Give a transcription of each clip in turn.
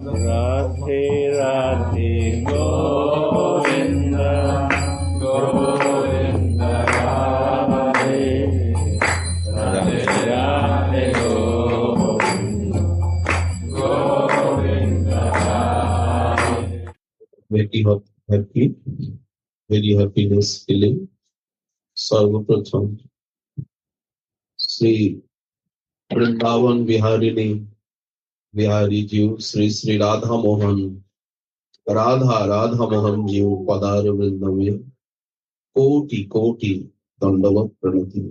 Radhe Radhe Govind Govind Radhe Radhe Radhe Govind Govind Radhe. very happiness feeling. सर्वप्रथम श्री वृंदावन बिहारी जी श्री श्री राधा मोहन जी पदार वृंद में कोटि कोटि दंडवत Pranati.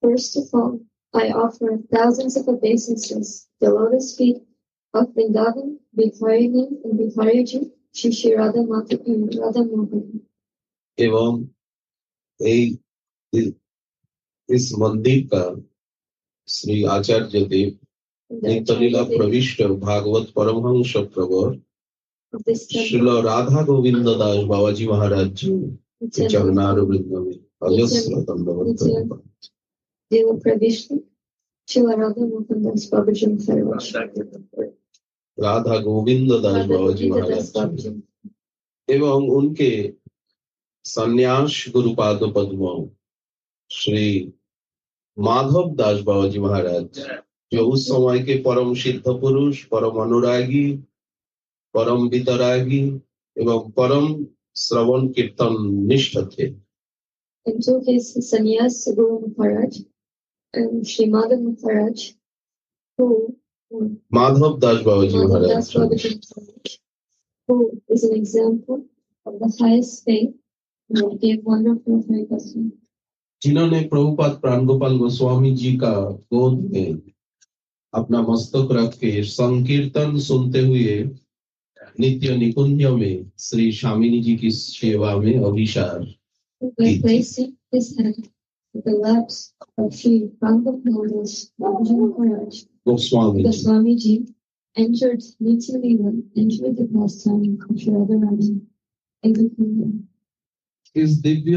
First of all, I offer thousands of obeisances the lotus feet of Vrindavan, Biharini and Bihariji, Shri Shri Radha Mata and Radha Mohan. एवं इस मंदिर का श्री आचार्य देव नित्यलीला प्रविष्ट भागवत परमहंस प्रवर श्रील राधा गोविंद दास बाबा जी महाराज जी चरणार वृंद में अजस्र दंडवत। राधा गोविंद दास बाबा जी महाराज एवं उनके संन्यास गुरुपाद पद्मों श्री माधव दास बाबा जी महाराज जो उस समय के परम सिद्ध पुरुष, परम अनुरागी, परम वितरागी एवं परम श्रवण कीर्तन निष्ठ थे। And took his sannyas Guru Maharaj and Shri Madhav Maharaj, Madhav Das Baba ji Maharaj who is an example of the highest faith and gave wonderful harikatha. जिन्होंने प्रभुपाद प्राणगोपाल गोस्वामी जी का गोद में अपना मस्तक रख के संकीर्तन सुनते हुए नित्य निकुंज में श्री स्वामिनी जी की सेवा में अभिसार By placing his hand in the laps of Shri Prabhupada Maharaj, Goswami Ji entered Nitya Leela, entered the pastime of Shri Radharani in the kingdom. इस दिव्य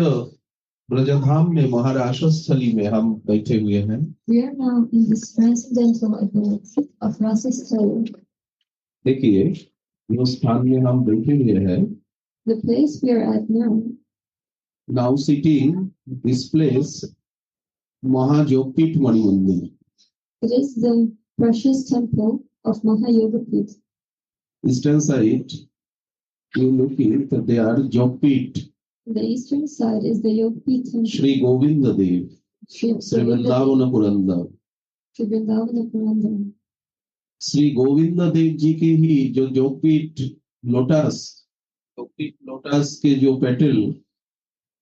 ब्रजधाम में महाराष्ट्र स्थली में हम बैठे हुए हैं। We are now in this transcendental abode of Rasa Sthala. देखिए इस स्थान में हम बैठे हुए हैं। The place we are at now sitting this place महायोगपीठ मणि मंदिर। It is the precious temple of Mahayogapith. Eastern side you look at there Yogpith. The eastern side is the Yogpith temple. Shri Govind Dev, Shri Vrindavana Purandar. Shri Vrindavana Purandar. Shri Govind Dev ji के ही जो Yogpeeth lotus के जो petal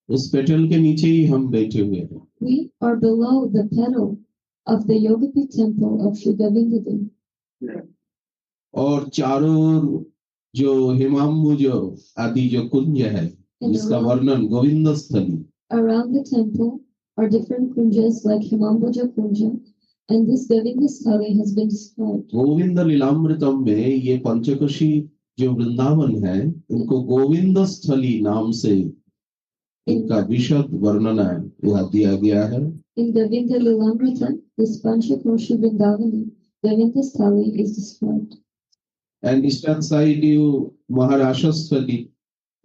उस petal के नीचे ही हम बैठे हुए हैं। We are below the petal of the Yogapith temple of Shri Govinda Dev. और चारों जो हिमाम्बुज आदि जो कुंज है जिसका वर्णन गोविंद स्थली। Around the temple are different kunjas like Himambuja Kunja, and this Govinda Sthali has been described. Govind लीलामृतम में ये पंचकोशी जो वृंदावन है उनको गोविंद स्थली नाम से इनका विशद वर्णन यहाँ दिया गया है। In Govinda Lilamrita, this Panchakoshi Vrindavana, Govinda Sthali is described. And eastern side you Maharashtra Sthali.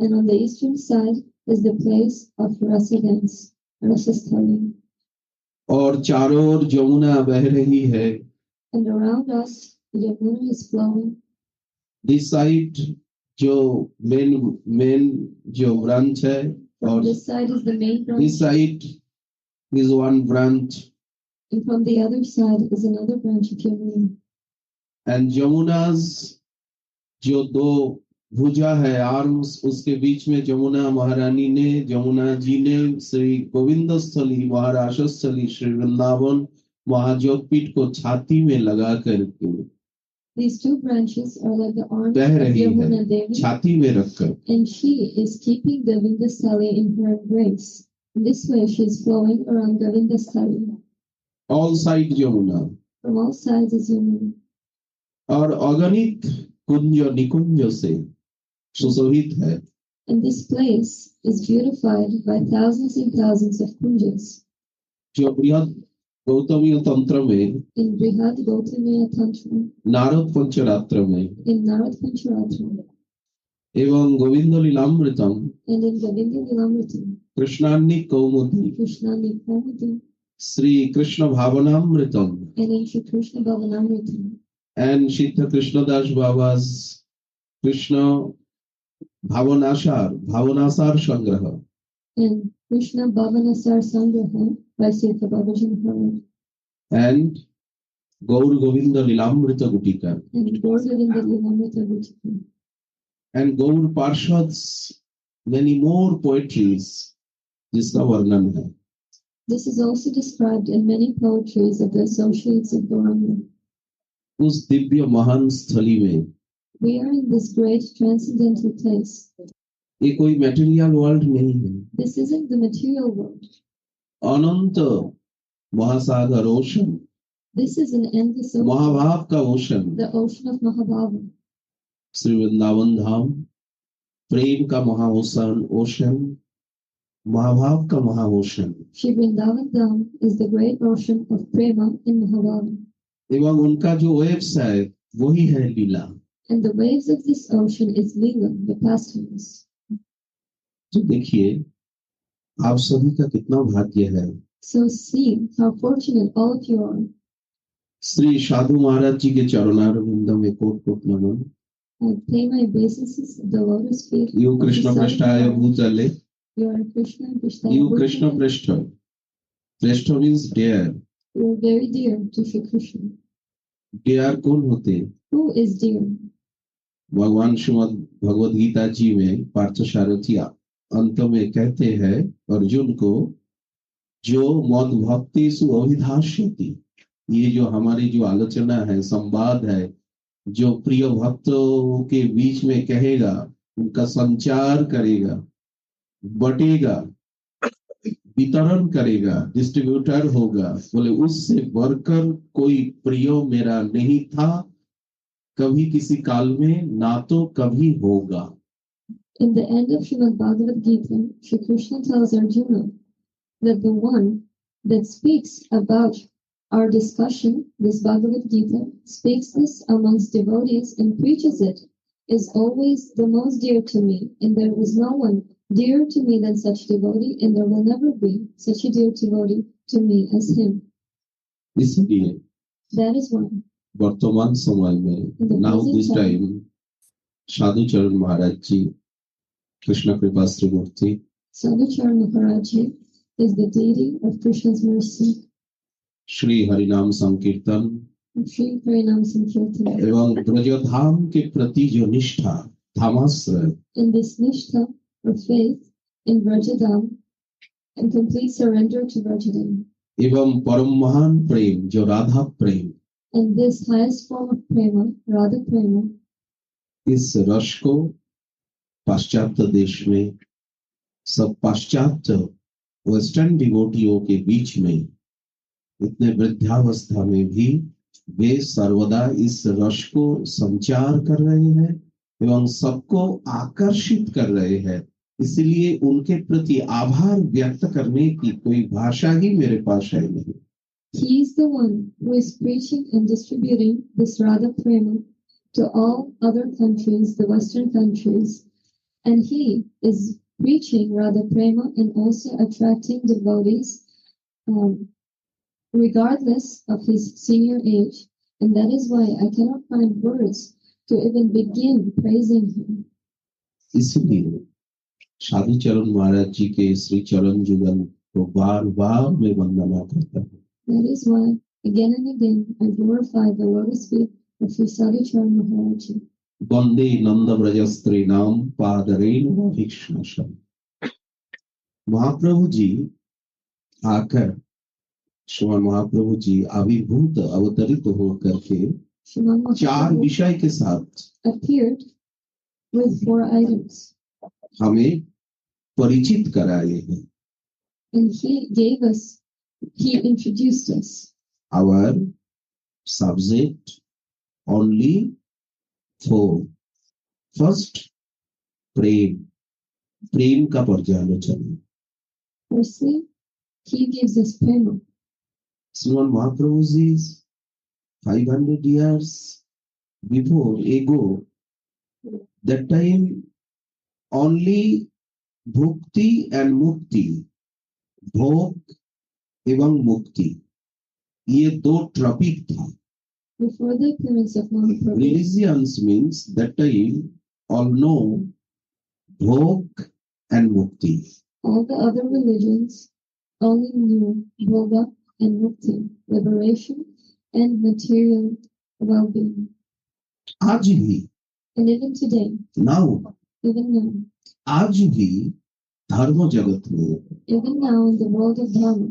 And on the eastern side is the place of Rasa dance, Rasa Sthali. और चारों ओर यमुना बह रही है। And around us, Yamuna is flowing. This side जो main जो branch है और this side is the main branch. This side is one branch. And from the other side is another branch of Yamuna. And Yamuna's जो दो भुजा है arms उसके बीच में यमुना महारानी ने यमुना जी ने श्री गोविंद स्थली महाराष्ट्र स्थली श्री वृंदावन महायोगपीठ को छाती में लगा करके These two branches are like the arms बह of रही Yamuna है Devi, छाती में रखकर and she is keeping Govinda Sthali in her embrace. In this way, she is flowing around Govinda Sthali. All side Yamuna From all sides is Yamuna. और अगणित कुंज निकुंज से सुशोभित है। And this place is beautified by thousands and thousands of kunjas. जो बृहद गौतमीय तंत्र में, in Brihad Gautamiya Tantra, Narad पंचरात्र में, in Narad Pancharatra, एवं Govind लीलामृतम, and in Govinda Lilamritam, कृष्णान्नी Kaumudi, Krishna Nipamati, Shri Krishna भावनामृतम, and in Shri Krishna Bhavanamritam, and Siddha Krishnadas Baba's Krishna Bhavanasar Sangraha, and Krishna Bhavanasar Sangraha by Sita Babaji Maharaj, and Gaur Govinda Lilamrita Gutika, and Gaur Govinda Lilamrita Gutika, and Gaur Parshad's many more poetries. जिसका वर्णन है, this is also described in many poetries of the associates of Gauranga. उस दिव्य महान स्थली में We are in this great transcendental place. ये कोई material world नहीं है, This isn't the material world. अनंत महासागर ocean, This is an endless ocean, महाभाव का ocean, the ocean of Mahabhava. Shri Vrindavan Dham प्रेम का महाओशन, ओशन, महाभाव का महाओशन, Shri Vrindavan Dham is the great ocean of prema in Mahabhava. एवं उनका जो वेव्स है वही है लीला. And the waves of this ocean is Leela, the pastimes. तो देखिए आप सभी का कितना भाग्य है. So see how fortunate all of you are. Shri साधु महाराज जी के चरणारविंद में कोट कोट नमन. I pay my obeisances at the lotus feet. यू कृष्ण पृष्ठाय भूतले. You are Krishna, Krishna. यू कृष्ण पृष्ठ. पृष्ठ means dear. You are very dear to Shri Krishna. Dear कौन होते? Who is dear? भगवान श्रीमद् भगवद गीता जी में पार्थसारथी अंत में कहते हैं अर्जुन को, जो मद भक्ति सु अभिधाष्यति, ये जो हमारी जो आलोचना है, संवाद है, जो प्रिय भक्तों के बीच में कहेगा, उनका संचार करेगा, बटेगा, वितरण करेगा, डिस्ट्रीब्यूटर होगा, बोले उससे बढ़कर कोई प्रिय मेरा नहीं था, कभी किसी काल में, ना तो कभी होगा. In the end of Srimad Bhagavad Gita, Shri Krishna tells Arjuna that the one that speaks about our discussion, this Bhagavad Gita, speaks this amongst devotees and preaches it, is always the most dear to me, and there is no one dearer to me than such devotee, and there will never be such a dear devotee to me as him. इसलिए That is why वर्तमान समय में, now this time, साधु चरण महाराज जी, कृष्ण कृपा श्रीमूर्ति, Sadhucharan Maharaj is the deity of Krishna's mercy. Shri हरिनाम संकीर्तन Shri Harinam Sankirtan. एवं ब्रजधाम के प्रति जो निष्ठा, धामाश्रय, In this nishtha of faith in Vrajadam and complete surrender to Vrajadam. एवं परम महान प्रेम जो राधा प्रेम, And this highest form of prema, Radha prema, इस रस को पाश्चात्य देश में, सब पाश्चात्य वेस्टर्न डिवोटियों के बीच में, इतने वृद्धावस्था में भी वे सर्वदा इस रस को संचार कर रहे हैं एवं सबको आकर्षित कर रहे हैं. इसलिए उनके प्रति आभार व्यक्त करने की कोई भाषा ही मेरे पास है नहीं. he is the one who is preaching and distributing this Radha prema to all other countries, the Western countries, and he is preaching Radha prema and also attracting devotees regardless of his senior age, and that is why I cannot find words to even begin praising him. इसलिए साधु चरण महाराज जी के श्री चरण जुगल को बार बार मैं वंदना करता हूँ. That is why again and again I glorify the lotus feet of Sri Sadhucharan Maharaj. वंदे नंद ब्रज स्त्री नाम पादरेण भिक्षाशम. महाप्रभु जी आकर, श्रीमान महाप्रभु जी आविर्भूत अवतरित होकर के Srimad 4 Mahaprabhu विषय के साथ appeared with 4 items, हमें परिचित कराए हैं. and he introduced us. Our subject only 4. First, प्रेम, प्रेम का पर्यालोचन. Firstly, he gives us prema. Sriman Mahaprabhu's 500 years before ago, that time only bhukti and mukti, भोग एवं मुक्ति, ये दो टॉपिक था. Before the appearance of Mahaprabhu, Religions means that time all know bhog and mukti. all the other religions only knew Bhoga and Mukti, liberation and material well-being. आज भी, And even today, now, even now, आज भी धर्म जगत में even now in the world of Dharma,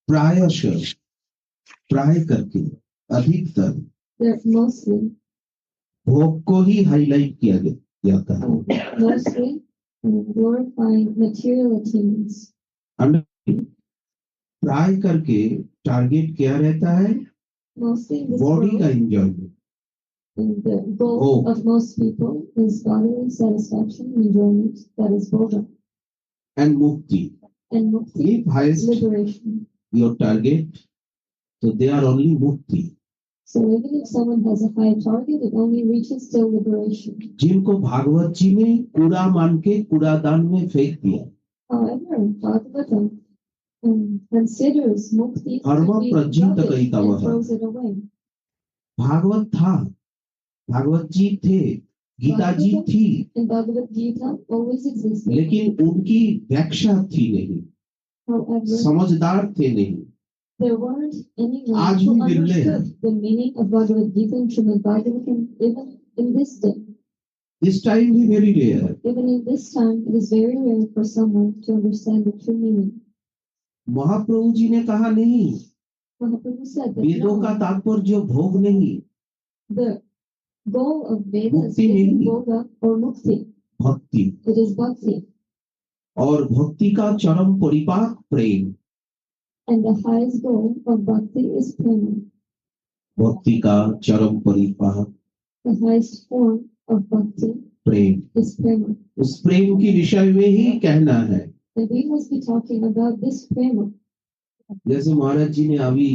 प्रायशः प्राय करके अधिकतर they're mostly भोग को ही हाईलाइट किया जाता है. mostly glorifying material attainments. प्राय करके टारगेट क्या रहता है? Mostly in this बॉडी का world, enjoyment. and the goal of most people is bodily satisfaction, enjoyment, that is Bhoga, and मुक्ति. and Mukti, If highest liberation. your target, so they are only mukti. So even if someone has a high target, it only reaches till liberation. जिनको भागवत जी ने कूड़ा मान के कूड़ादान में फेंक दिया. However, Bhagavatam considers Mukti Karma to be prajita rubbish and kaitavaha. throws it away. Bhagavat था, भागवत जी थे, गीता जी थी, And Bhagavad Gita always existed. लेकिन उनकी व्याख्या थी नहीं, However, समझदार थे नहीं. there weren't anyone आज who भी विरले हैं. understood the meaning of Bhagavad Gita and Srimad Bhagavatam even in this day. This time भी very rare. Even in this time, it is very rare for someone to understand the true meaning. Mahaprabhu ji ने कहा नहीं, Mahaprabhu said that वेदों का no, तात्पर्य भोग नहीं, the goal of Vedas Mukti isn't नहीं. Bhoga or Mukti. भक्ति. It is Bhakti. और भक्ति का चरम परिपाक प्रेम. And the highest goal of Bhakti is Prema. भक्ति का चरम परिपाक The highest form of Bhakti Prem. is Prema. उस प्रेम के विषय में ही कहना है. And we must be talking about this Prema. जैसे महाराज जी ने अभी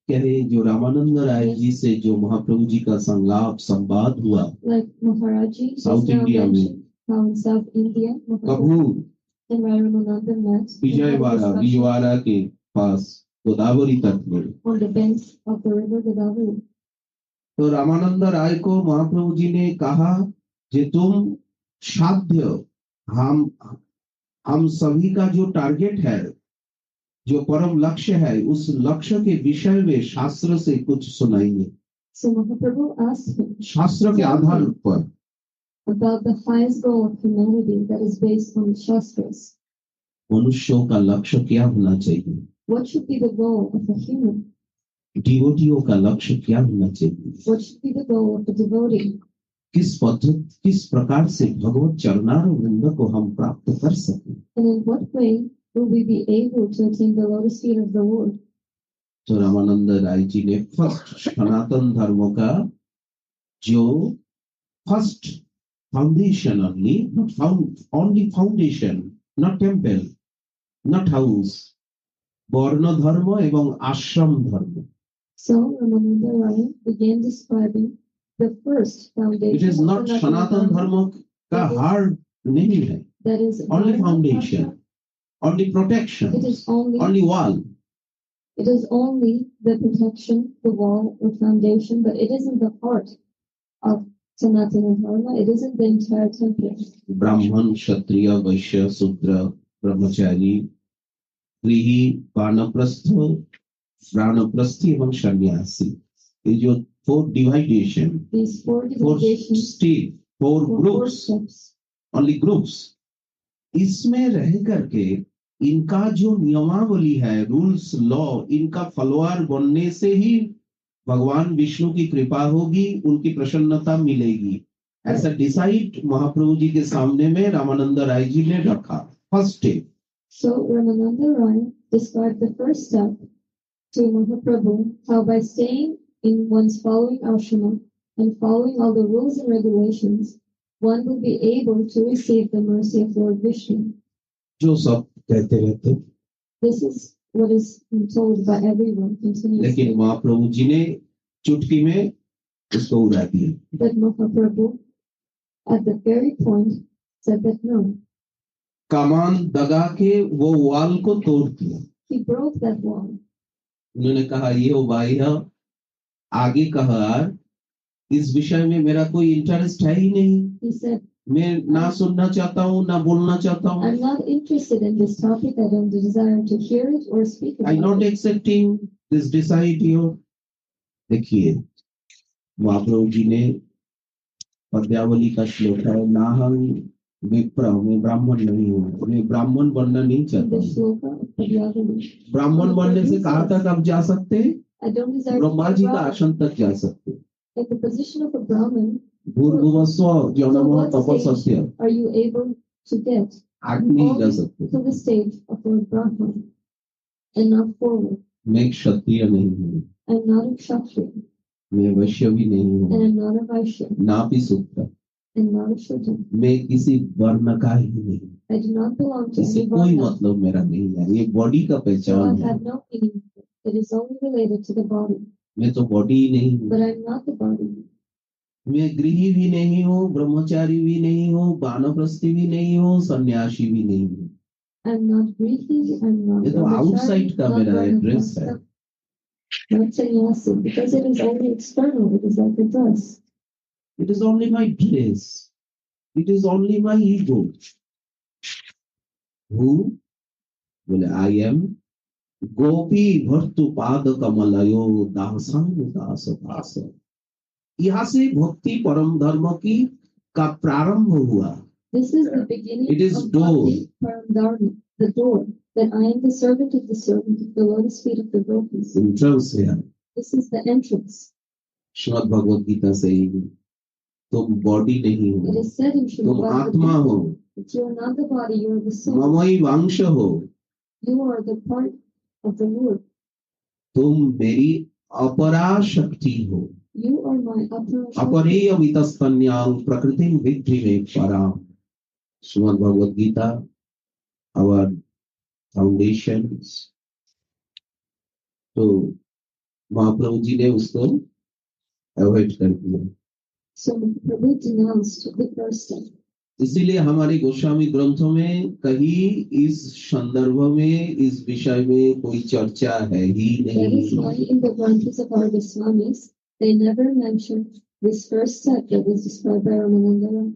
कहे, जो रामानंद राय जी से जो महाप्रभु जी का संवाद हुआ, Like Maharaji just South now India में, mentioned how in South India, Mahaprabhu Kapoor and Ramananda met Vijayawada, Vijayawada के पास गोदावरी तट में. on the banks of the river Godavari. तो रामानंद राय को महाप्रभु जी ने कहा कि तुम साध्य, हम सभी का जो टारगेट है, जो परम लक्ष्य है, उस लक्ष्य के विषय में शास्त्र से कुछ सुनाइए. So Mahaprabhu asked him शास्त्र के आधार पर. about the highest goal of humanity that is based on the Shastras. मनुष्यों का लक्ष्य क्या होना चाहिए? What should be the goal of a human? डिवोटियों का लक्ष्य क्या होना चाहिए? What should be the goal of a devotee? किस प्रकार से भगवत चरणारविंद को हम प्राप्त कर सकें? And in what way will we be able to attain the lotus feet of the Lord? तो रामानंद राय जी ने फर्स्ट सनातन धर्म का जो first foundation only foundation, not temple, not house, वर्ण धर्म एवं आश्रम धर्म. So Ramananda Raya began describing the first foundation. It is not of Sanatan Dharma, धर्म का हार्ड नहीं है. that is Only Dharma foundation, Shastra. only protection, It is only only wall. the protection, the wall or foundation, but it isn't the heart of Sanatana Dharma. It isn't the entire temple. ब्राह्मण, क्षत्रिय, वैश्य, शूद्र, ब्रह्मचारी, गृही, वानप्रस्थी एवं सन्यासी, ये जो 4 dividation, These 4 divisions, 4 4 groups, steps. only groups, इसमें रह करके इनका जो नियमावली है, रूल्स, लॉ, इनका फॉलोअर बनने से ही भगवान विष्णु की कृपा होगी, उनकी प्रसन्नता मिलेगी. ऐसा डिसाइड महाप्रभु जी के सामने में रामानंद राय जी ने रखा. First step. So Ramananda Raya described the first step to Mahaprabhu, how by staying in one's following ashrama and following all the rules and regulations, one will be able to receive the mercy of Lord Vishnu. जो सब कहते रहते, This is what is told by everyone continuously. लेकिन महाप्रभु जी ने चुटकी में उसको उड़ा दिया। But Mahaprabhu, at the very point, said that no. कमान दगा के वो वॉल को तोड़ दिया। He broke that wall. उन्होंने कहा ये ओ भाई है, आगे कहा इस विषय में मेरा कोई इंटरेस्ट है ही नहीं। He said, मैं ना सुनना चाहता हूँ ना बोलना चाहता हूँ। I'm not interested in this topic. I don't desire to hear it or speak about I'm not it. accepting this desire. देखिए महाप्रभु जी ने पद्यावली का श्लोक है, ना हम विप्र, मैं ब्राह्मण नहीं हूँ, मैं ब्राह्मण बनना नहीं चाहता। The shloka of Padyavali. ब्राह्मण बनने से कहाँ तक आप जा सकते हैं? I don't desire to Brahma be ji a का Brahmin. आसन तक जा सकते हैं। In the position of a Brahmin, भूर्भुवस्व to जनम what तपस्या, stage are you able to get? आगे नहीं जा सकते। To the stage of a Brahmin and not forward. मैं क्षत्रिय नहीं हूँ, I'm not a Kshatriya मैं वैश्य भी नहीं and हूँ, I'm not a Vaishya ना भी शूद्र, and not a Shudra. मैं किसी वर्ण का ही नहीं, I do not belong to इससे any कोई Varna. मतलब मेरा नहीं है। ये बॉडी का So पहचान I है। have no meaning. It is only related to the body. मैं तो बॉडी ही नहीं हूँ। But I'm not the body. मैं गृही भी नहीं हूँ, ब्रह्मचारी भी नहीं हूँ, वानप्रस्थी भी नहीं हूँ, सन्यासी भी नहीं हूँ। I'm not greedy. I'm not ये तो आउटसाइड का मेरा एड्रेस है। Not sannyasi, because it is only external. It is like a dress. It is only my dress. It is only my ego. Who? बोले I am गोपी भर्तु पाद कमलयो दासं दास दास। यहाँ से भक्ति परम धर्म की का प्रारंभ हुआ। This is the beginning It is of door. Bhakti Paramdharma, the door, that I am the servant of the lotus feet of the gopis. Entrance है। This is the entrance. Shrimad Bhagavad Gita से तुम बॉडी नहीं It हो, is said in तुम Srimad आत्मा हो, that you are not the body, you are the soul. ममई वांश हो, You are the part of the Lord. तुम मेरी अपरा शक्ति हो। You are my upper अपरेय मितस्तन्यां प्रकृतिं विद्धि में परां। Shrimad Bhagavad Gita, our foundations। तो महाप्रभु जी ने उसको अवॉइड कर दिया। So Prabhu denounced the first step. इसीलिए हमारे गोस्वामी ग्रंथों में कहीं इस संदर्भ में इस विषय में कोई चर्चा है ही That is why नहीं। in the Granthas of our Goswamis, they never mentioned this first step that is described by Ramananda.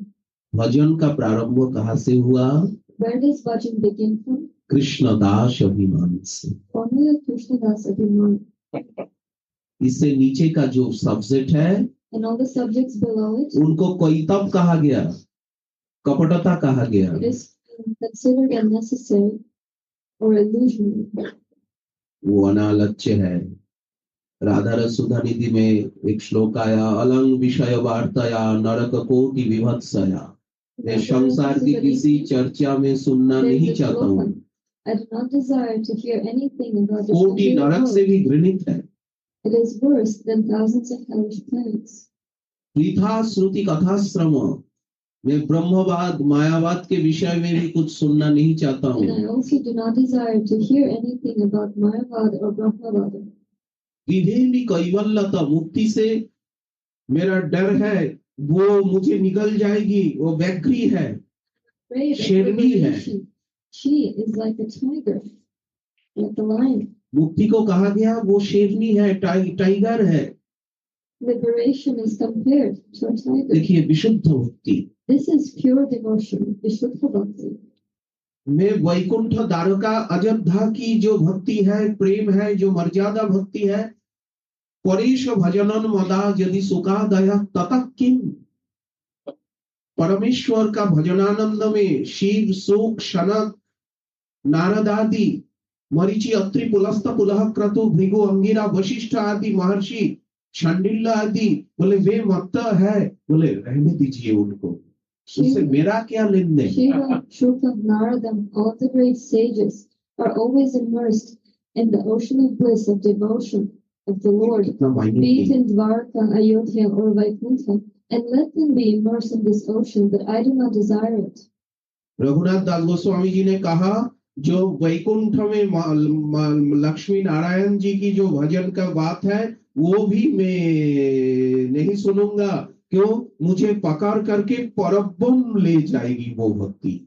भजन का प्रारंभ कहाँ से हुआ? Where does bhajan begin from? Krishna दास अभिमान से। Only a Krishna Das Abhiman. इससे नीचे का जो सब्जेक्ट है And all the subjects below it, उनको कैतव कहा गया, कपटता कहा गया। it is considered unnecessary or illusionary. वो अनालच्य है। राधा रसुधा निधि में एक श्लोक आया, अलंग विषय वार्ताया नरक कोटि विभत्सया। मैं संसार की किसी चर्चा में सुनना नहीं चाहता हूँ। I do not desire to hear anything about this. कोटि नरक से भी घृणित है। It is worse than thousands of hellish plagues. वृथा श्रुति कथा श्रम। मैं ब्रह्मवाद मायावाद के विषय में भी कुछ सुनना नहीं चाहता हूँ। And I also do not desire to hear anything about Mayavad or Brahmavad. विधेयनी कैवल्यता, मुक्ति से मेरा डर है, वो मुझे निकल जाएगी, वो व्याघ्री है, शेरनी है। She is like a tiger, like a lion. मुक्ति को कहा गया वो शेरनी है, टाइगर है। Liberation is compared to a tiger. देखिए विशुद्ध भक्ति। This is pure devotion, Vishuddha Bhakti. मैं वैकुंठ द्वारका अयोध्या की जो भक्ति है, प्रेम है, जो मर्यादा भक्ति है, परेश भजनन मदा यदि सुखादय ततः किम। परमेश्वर का भजनानंद में शिव सुख शनक नारद आदि मरीचि अत्रि पुलस्त पुलह क्रतु भृगु अंगिरा वशिष्ठ आदि महर्षि शांडिल्य आदि बोले वे मत है, बोले रहने दीजिए उनको, उससे मेरा क्या लेन then. Shiva, Shruta, Narada, all the great sages are always immersed in the ocean of bliss of devotion of the Lord, be it in Dvarka, Ayodhya, or Vaikuntha, and let them be immersed in this ocean, but I do not desire it. Raghunath Das Goswami ji ने कहा जो वैकुंठ में लक्ष्मी नारायण जी की जो भजन का बात है वो भी मैं नहीं सुनूंगा। क्यों? मुझे पकड़ करके परब्रह्म ले जाएगी वो भक्ति।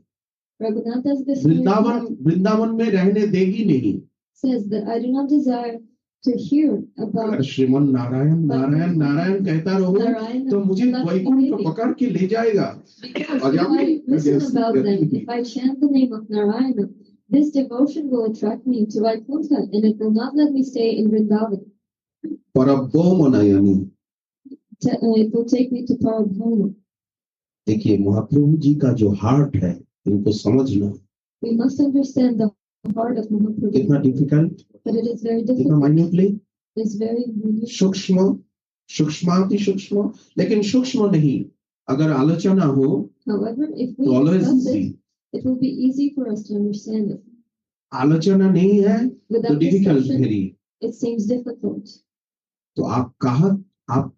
Raghunathas वृंदावन Goswami वृंदावन में रहने देगी नहीं। says that I do not desire to hear अगर about श्रीमन नारायण नारायण नारायण कहता रहो Narayana. तो मुझे वैकुंठ पकड़ के ले जाएगा। Because if I listen about them, if I chant the name of Narayana, this devotion will attract me to Vaikuntha and it will not let me stay in Vrindavan. परब्रह्म नयनी। It will take me to Parabhoma. देखिए महाप्रभु जी का जो heart है इनको समझना We must understand the heart of Mahaprabhu. कितना difficult, But it is very कितना difficult. Minutely, It's very minute. सूक्ष्म, सूक्ष्माति सूक्ष्म, लेकिन सूक्ष्म नहीं। अगर आलोचना हो However, if we तो always discuss easy. it will be easy for us to understand it. आलोचना नहीं है तो Without difficult discussion, very. it seems difficult. तो आप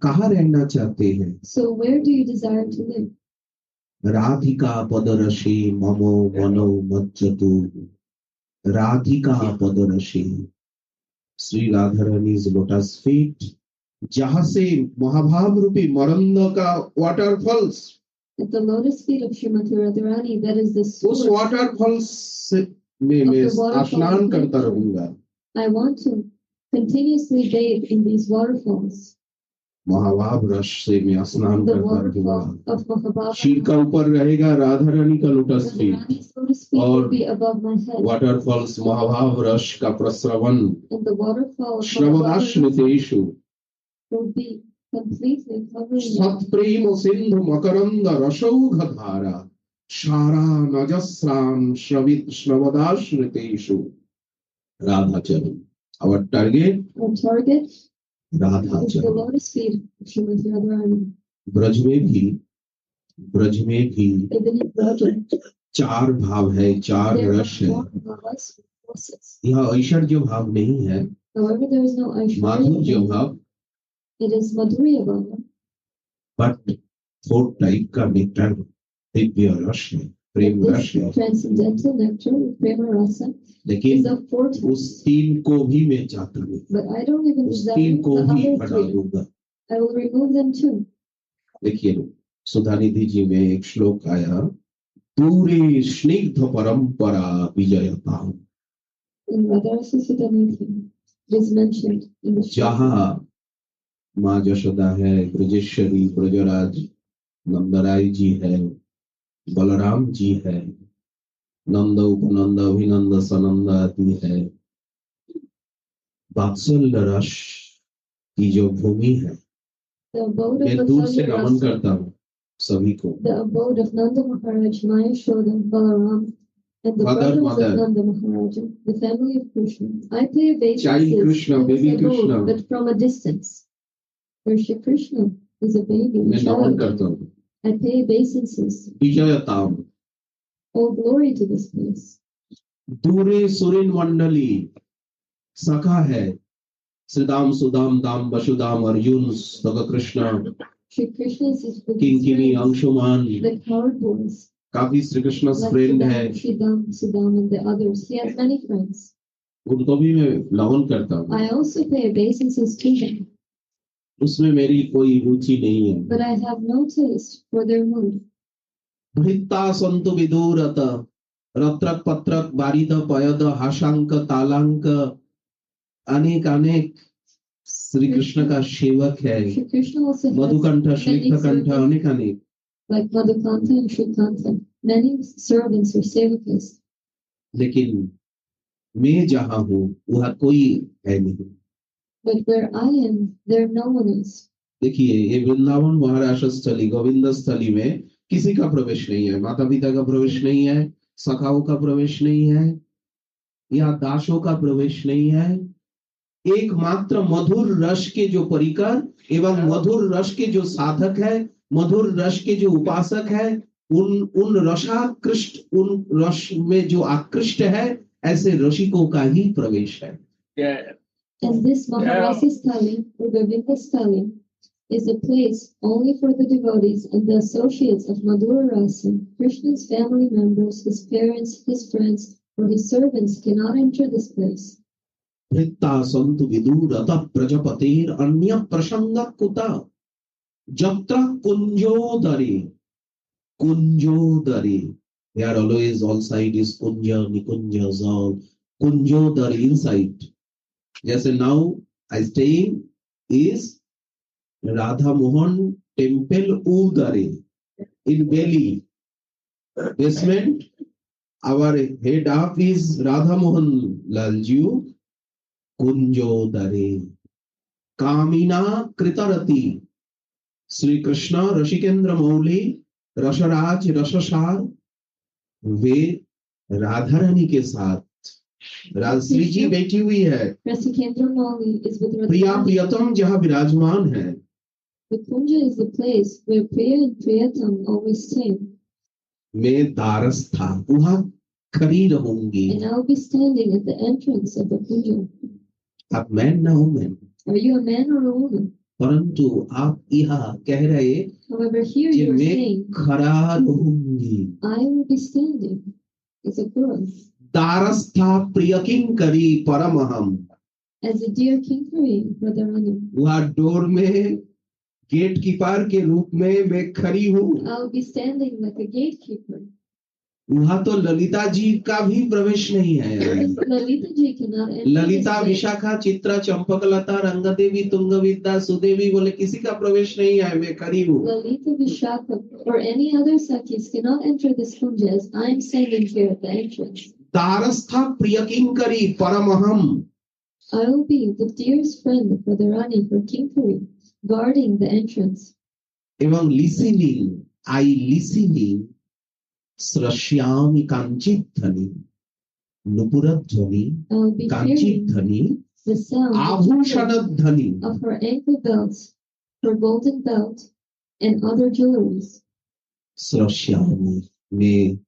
कहाँ रहना चाहते हैं? So where do you desire to live? Radhika पदरशी ममो मनो मज्जतु। राधिका पदरशी, श्री राधा रानी's लोटस फीट, जहां से महाभाव रूपी मरंद का waterfalls, At the lotus feet of Srimati Radharani, that is the उस source. वाटरफॉल्स में मैं स्नान करता रहूंगा। I want to continuously bathe in these waterfalls. महाभाव रस से मैं स्नान The करता रहूंगा। waterfall of Mahabharata. शीर का ऊपर रहेगा राधा रानी का lotus feet Radharani's lotus feet और will be above my head. Waterfalls महाभाव रस का प्रस्रवण And the waterfall of श्रवदाश्रितेषु will be completely covering me. सत्प्रेम Sindhu मकरंद रसौघ धारा सारा नजस्रान श्रवदाश्रितेषु Radhacharan. Our target Our target is the Radhacharan. lotus feet of Srimati Radharani. Braj में भी Even in Braj, चार भाव है, चार there are रस है। 4 bhavas, forces. यह ऐश्वर्य भाव नहीं है, However, there is no माधुर्य Aishwarya. भाव, It is Madhurya Bhava. But 4 type का नेक्टर दिव्य रस है, प्रेम रस This है। transcendental nectar, Prema Rasa, लेकिन is a 4th. उस 3 को भी मैं चाहता हूँ, But I don't even उस desire 3 को the भी other हटा 3. दूंगा। I will remove them too. देखिए सुधानिधि जी में एक श्लोक आया, दूरे स्निग्ध परंपरा विजयता। In Radharasa Sudhanidhi, it is mentioned in the जहाँ माँ जशोदा है, ब्रजेश्वरी, ब्रजराज, नंदराय जी है, बलराम जी है, नंद उपनंद अभिनंद सनंद आदि है। वात्सल्य रस की जो भूमि है, The abode मैं of दूर से Vatsalya नमन Rasa, करता हूँ सभी को। the abode of Nanda Maharaj, Maya Shoda, Balaram, and the Mother, brothers mother. of Nanda Maharaja, the family of Krishna. I pay obeisances Child Krishna, to this baby abode, Krishna. but from a distance. Where Shri Krishna is a baby, मैं a Naman child. करता हूँ। I pay obeisances. Vijayta, All glory to this place. दूरे सुरिन मंडली, सखा है श्रीदाम सुदाम दाम Vasudam Arjun स्तग Krishna Shri Krishna is his किंकिनी Anshuman. the coward boys. काफी Shri Krishna Like friend है, Sridham, Sudam, and the others. He has many friends. उनको भी मैं नमन करता हूँ। I also pay obeisances to them, उसमें मेरी कोई रुचि नहीं है। but I have no taste for their mood. भृत्ता संतु विदुरत रत्रक पत्रक बारिद पयद हाशांक तालांक, अनेक अनेक श्री कृष्ण का सेवक है। Shri Krishna also has मधुकंठ, many Shrikanth, servants, अनेक अनेक। like Madhukanta and Shrikanta. Many servants or sevakas. लेकिन मैं जहाँ हूँ वहाँ कोई है नहीं। But where I am, there no one is. देखिए ये वृंदावन महाराष्ट्र स्थली गोविंद स्थली में किसी का प्रवेश नहीं है, माता पिता का प्रवेश नहीं है, सखाओं का प्रवेश नहीं है, या दासों का प्रवेश नहीं है। एकमात्र मधुर रस के जो परिकर एवं मधुर रस के जो साधक है, मधुर रस के जो उपासक है, उन रसाकृष्ट, उन रस में जो आकृष्ट है, ऐसे रसिकों का ही प्रवेश है। And this Maharasa Stali, or Govinda Stali, is a place only for the devotees and the associates of Madhura Rasa, Krishna's family members, his parents, his friends, or his servants cannot enter this place. भृत्ता संतु विदुर अतः प्रजापतेर अन्य प्रसंग कुता जत्र कुंजोदरे there always all side is kunja nikunja zon kunjodar inside. जैसे now I staying is Radha Mohan temple Udare in Delhi basement. Our head up is Radha Mohan Lalju Kunjodare Kamina Kritarati Sri Krishna Rashikendra Mauli Rasharaj Rashashar वे राधा रानी के साथ श्री जी बैठी हुई है Rasikendra Mauli is with Priya Radharani. प्रियतम जहाँ विराजमान है The Kunja is the place where Priya and Priyatam always stay. मैं दारस था वहाँ खड़ी रहूंगी. And I'll be standing at the entrance of the Kunja. आप मैन ना हो man Are you a man or a woman? परंतु आप यहाँ कह रहे However, here कि you're मैं saying, खड़ा रहूंगी. I will be standing as a girl, दारस था प्रिय Kinkari परमहम. as a dear Kinkari, Radharani. वहाँ डोर में गेट कीपर के रूप में मैं खड़ी हूँ. I'll be standing like a gatekeeper. वहाँ तो ललिता जी का भी प्रवेश नहीं है. Lalita ji cannot enter. Lalita this place. Vishakha Chitra Champaklata Rangdevi तुंगविद्या Sudevi बोले किसी का प्रवेश नहीं है. मैं खड़ी हूँ. Lalita Vishaka or any other Sakis cannot enter this Kunja as I'm standing here at the entrance. दारस्था प्रिय Kinkari परमहम. I will be the dearest friend of Radharani for Kinkari, guarding the entrance. एवं लिसनिंग आई लिसनिंग श्रश्यामि कांचित धनी नुपुरध्वनि I will be कांचित hearing धनी the sound आभूषण धनी of her ankle belts, her golden belt, and other jewelries. श्रश्यामि मैं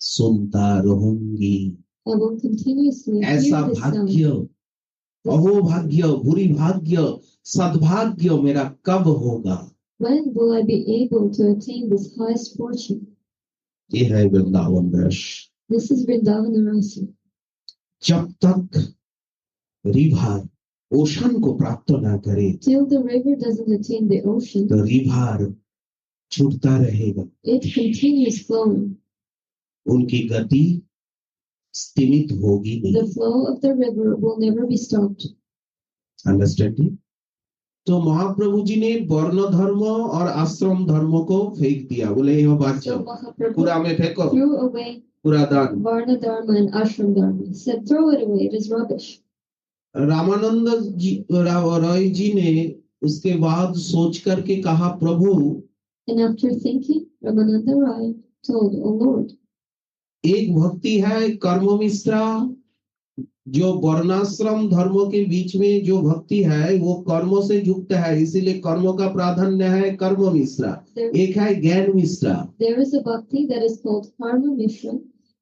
सुनता रहूंगी. I will continuously ऐसा hear this sound. भाग्य अहोभाग्य बुरी भाग्य सद्भाग्य मेरा कब होगा. When will I be able to attain this highest fortune? ये है वृंदावन रस. This is Vrindavana Rasa. जब तक रिभार ओशन को प्राप्त ना करे Till the river doesn't attain the ocean, तो रिभार छूटता रहेगा. it continues flowing. उनकी गति स्थिमित होगी The नहीं. flow of the river will never be stopped. Understanding. तो महाप्रभु जी ने वर्ण धर्म और आश्रम धर्म को फेंक दिया. बोले ये बात So Mahaprabhu पूरा में फेंको threw away पूरा दान. Varna Dharma and Ashram Dharma. He said, throw it away, it is rubbish. Ramanand जी राय जी ने उसके बाद सोच करके कहा प्रभु And after thinking, Ramananda Rai told, O Lord, एक भक्ति है कर्म मिश्रा जो वर्णाश्रम धर्मों के बीच में जो भक्ति है वो कर्मों से युक्त है इसीलिए कर्मों का प्राधान्य है कर्म मिश्रा. एक है ज्ञान Mishra. there is a bhakti that is called Karma Mishra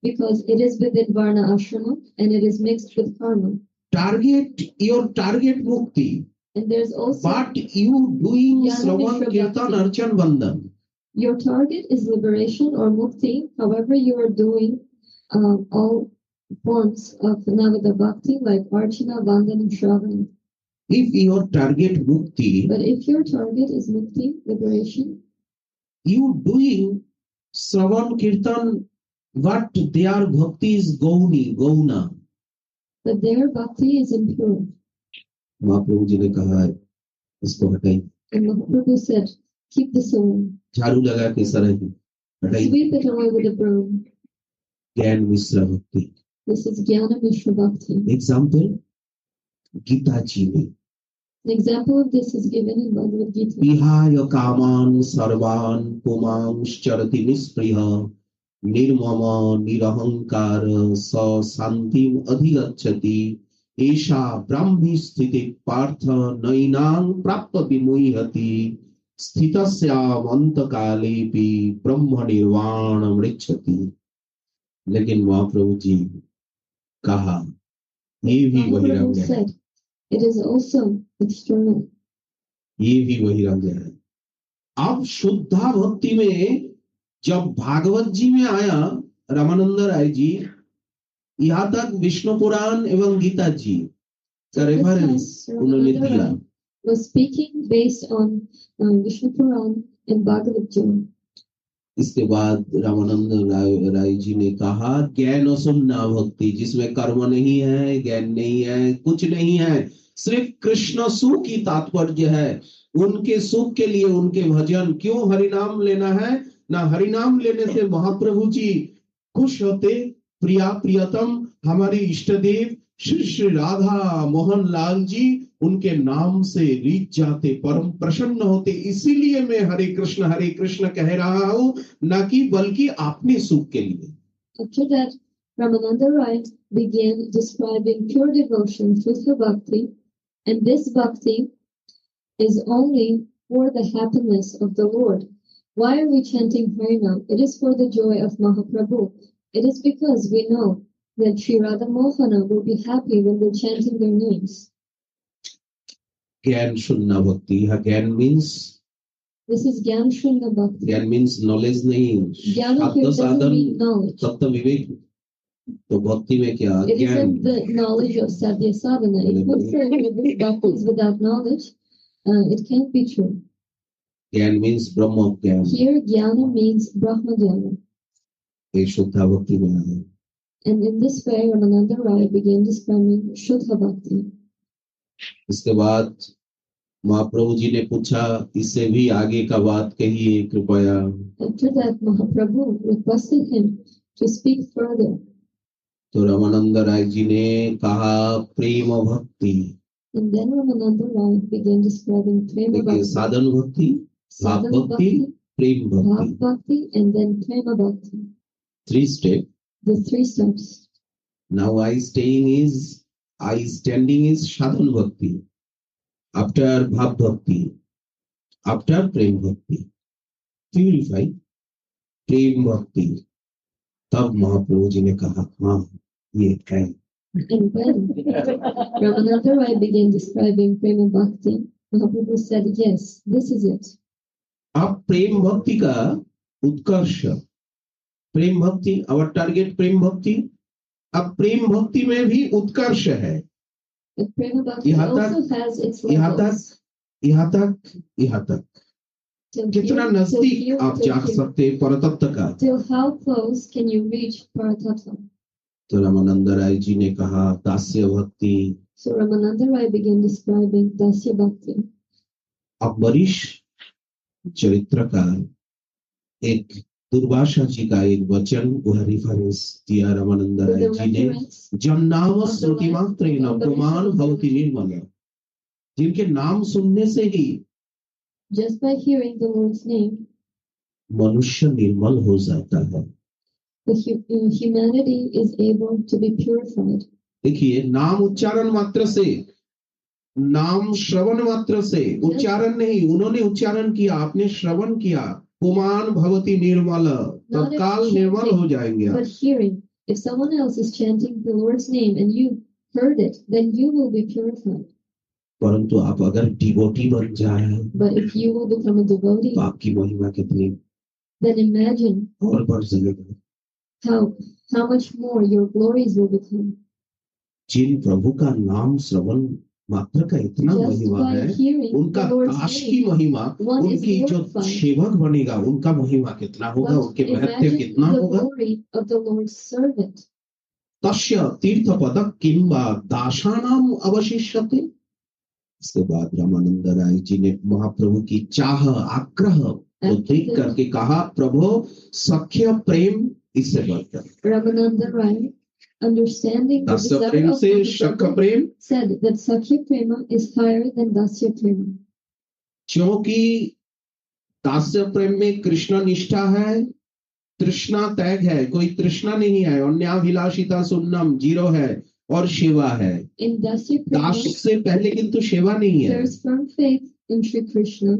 because it is within Varna Ashrama and it is mixed with karma. Target your target मुक्ति And there's also but you doing ज्ञान श्रवण मिश्र कीर्तन भक्ति. अर्चन वंदन. your target is liberation or mukti. However, you are doing all forms of Navada Bhakti like Archana, Vandan, and Shravan. If your target mukti, But if your target is mukti, liberation, you doing Shravan Kirtan, what their bhakti is gauni, gauna. but their bhakti is impure. Mahaprabhu ji ने कहा है इसको हटाइए. And Mahaprabhu said, keep this away. झाड़ू लगा के सराही हटाइए. Sweep it away with a broom. ज्ञान मिश्रा भक्ति. This is Jnana Mishra Bhakti. Example Gita ji में An example of this is given in Bhagavad Gita. विहाय कामान सर्वान पुमांश्चरति निष्प्रिय निर्मम निरहंकार स शांतिम अधिगच्छति एषा ब्राह्मी स्थिति पार्थ नैनां प्राप्त विमुह्यति स्थितस्याम अंतकालेपि ब्रह्म निर्वाण मृच्छति. लेकिन महाप्रभु जी कहा ये भी Mahaprabhu बहिरंग है. said, it is also external. ये भी बहिरंग है. अब शुद्धा भक्ति में जब भागवत जी में आया रामानंद राय जी यहाँ तक विष्णु पुराण एवं गीता जी का रेफरेंस उन्होंने दिया। Was speaking based on Vishnu Puran and Bhagavad Gita. इसके बाद रामानंद राय जी ने कहा ज्ञान और सुनना भक्ति जिसमें कर्म नहीं है, ज्ञान नहीं है, कुछ नहीं है, सिर्फ कृष्ण सुख की तात्पर्य है। उनके सुख के लिए उनके भजन, क्यों हरिनाम लेना है ना, हरिनाम लेने से महाप्रभु जी खुश होते, प्रिया प्रियतम हमारे इष्ट देव श्री श्री राधा मोहन लाल जी उनके नाम से रीझ जाते, परम प्रसन्न होते। इसीलिए मैं हरे कृष्ण कह रहा हूँ, ना कि बल्कि अपने सुख के लिए। After that, Ramananda Rai began describing pure devotion through the bhakti, and this bhakti is only for the happiness of the Lord. Why are we chanting Harinam? It is for the joy of Mahaprabhu. It is because we know that Sri Radha Mohana will be happy when we're chanting their names. ज्ञान शून्य भक्ति, यहाँ ज्ञान means, This is Gyan Shunya Bhakti. ज्ञान means knowledge नहीं, Jnana here doesn't mean knowledge. सत्य विवेक। तो भक्ति में क्या It ज्ञान, isn't the knowledge of Sadhya Sadhana. It would say that this bhakti is without knowledge. It can't be true. ज्ञान means ब्रह्म ज्ञान, Here, Jnana means Brahma Jnana. ये शुद्ध भक्ति में है। And in this way, Ramananda Rai began describing Shuddha Bhakti. इसके बाद महाप्रभु जी ने पूछा इससे भी आगे का बात कहिए कृपया। After that, Mahaprabhu requested him to speak further. तो रामानंद राय जी ने कहा प्रेम भक्ति। And then Ramananda Rai began describing Prema देखिए, Bhakti, साधन भक्ति, भाव Sadhana भक्ति, Bhakti, प्रेम Bhav भक्ति, Bhakti, and then Prema Bhakti. 3 steps. The 3 steps. Now I standing is sadhan bhakti, after bhav bhakti, after prem bhakti, purify prem bhakti। तब महाप्रभु जी ने कहा हाँ ये है। And when Ramananda Rai began describing Prema Bhakti, Mahaprabhu said, yes, this is it. अब प्रेम भक्ति का उत्कर्ष, प्रेम भक्ति, our target प्रेम भक्ति। अब प्रेम भक्ति में भी उत्कर्ष है। But Prema Bhakti यहाँ also तक, has its यहाँ levels. तक, यहाँ तक, यहाँ तक Till कितना here, नजदीक till आप here, जा till here. सकते परतत्व का। Till how close can you reach Paratattva? तो रामानंद राय जी ने कहा दास्य भक्ति। So Ramananda Rai began describing Dasya Bhakti. अब वरिष्ठ चरित्रकार एक दुर्वासा जी का एक वचन वह रेफरेंस दिया रामानंद With राय the जी ने, reference, जन नाम श्रुति मात्र प्रमाण भवति निर्मल, जिनके नाम सुनने से ही just by hearing the Lord's name, मनुष्य निर्मल हो जाता है। the humanity is able to be purified. देखिए, नाम उच्चारण मात्र से, नाम श्रवण मात्र से, उच्चारण नहीं, उन्होंने उच्चारण किया, आपने श्रवण किया, पुमान भवति निर्मल, तत्काल निर्मल हो जाएंगे आप। But hearing, if someone else is chanting the Lord's name and you heard it, then you will be purified. परंतु आप अगर डिवोटी बन जाए, But if you will become a devotee, तो आपकी महिमा कितनी then imagine और बढ़ जाएगी। how much more your glories will become. जिन प्रभु का नाम श्रवण मात्र का इतना Just महिमा by है, hearing उनका the Lord's दास की name, महिमा, one is उनकी जो glorified. सेवक बनेगा उनका महिमा कितना होगा, But उनके महत्व imagine कितना the होगा। glory of the Lord's servant. तस्य तीर्थ पदक किंबा दासानाम अवशिष्यते। इसके बाद रामानंद राय जी ने महाप्रभु की चाह आग्रह को देख करके कहा प्रभु सख्य प्रेम इससे बढ़कर। Ramananda Rai, understanding the दास्य desire Prem of से the शक devotee, Prem, said that Sakhya Prema is higher than Dasya Prema. क्योंकि दास्य प्रेम में कृष्ण निष्ठा है, तृष्णा त्याग है, कोई तृष्णा नहीं है, अन्याभिलाषिता सुन्नम जीरो है और सेवा है। In Dasya Prema, दास से पहले किंतु सेवा नहीं है। there is firm faith in Sri Krishna.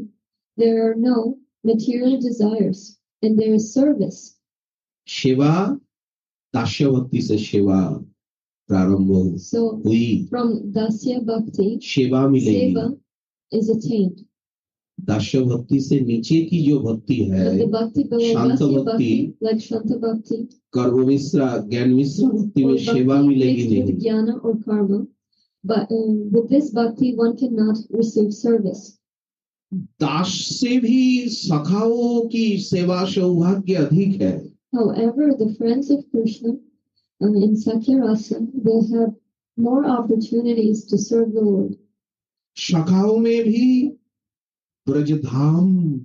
There are no material desires, and there is service. सेवा दास्य भक्ति से सेवा प्रारंभ So, हुई, from Dasya Bhakti, सेवा मिलेगी। Seva is attained. दास्य भक्ति से नीचे की जो भक्ति है, But the bhakti below शांत Dasya भक्ति, bhakti, like Shanta bhakti, कर्म मिश्रा ज्ञान मिश्रा भक्ति or में सेवा bhakti मिलेगी mixed with नहीं. jnana or karma, but with this bhakti one cannot receive service. दास से भी सखाओं की सेवा सौभाग्य अधिक है. However, the friends of Krishna in Sakya Rasa, they have more opportunities to serve the Lord. सखाओं में भी Brajdham,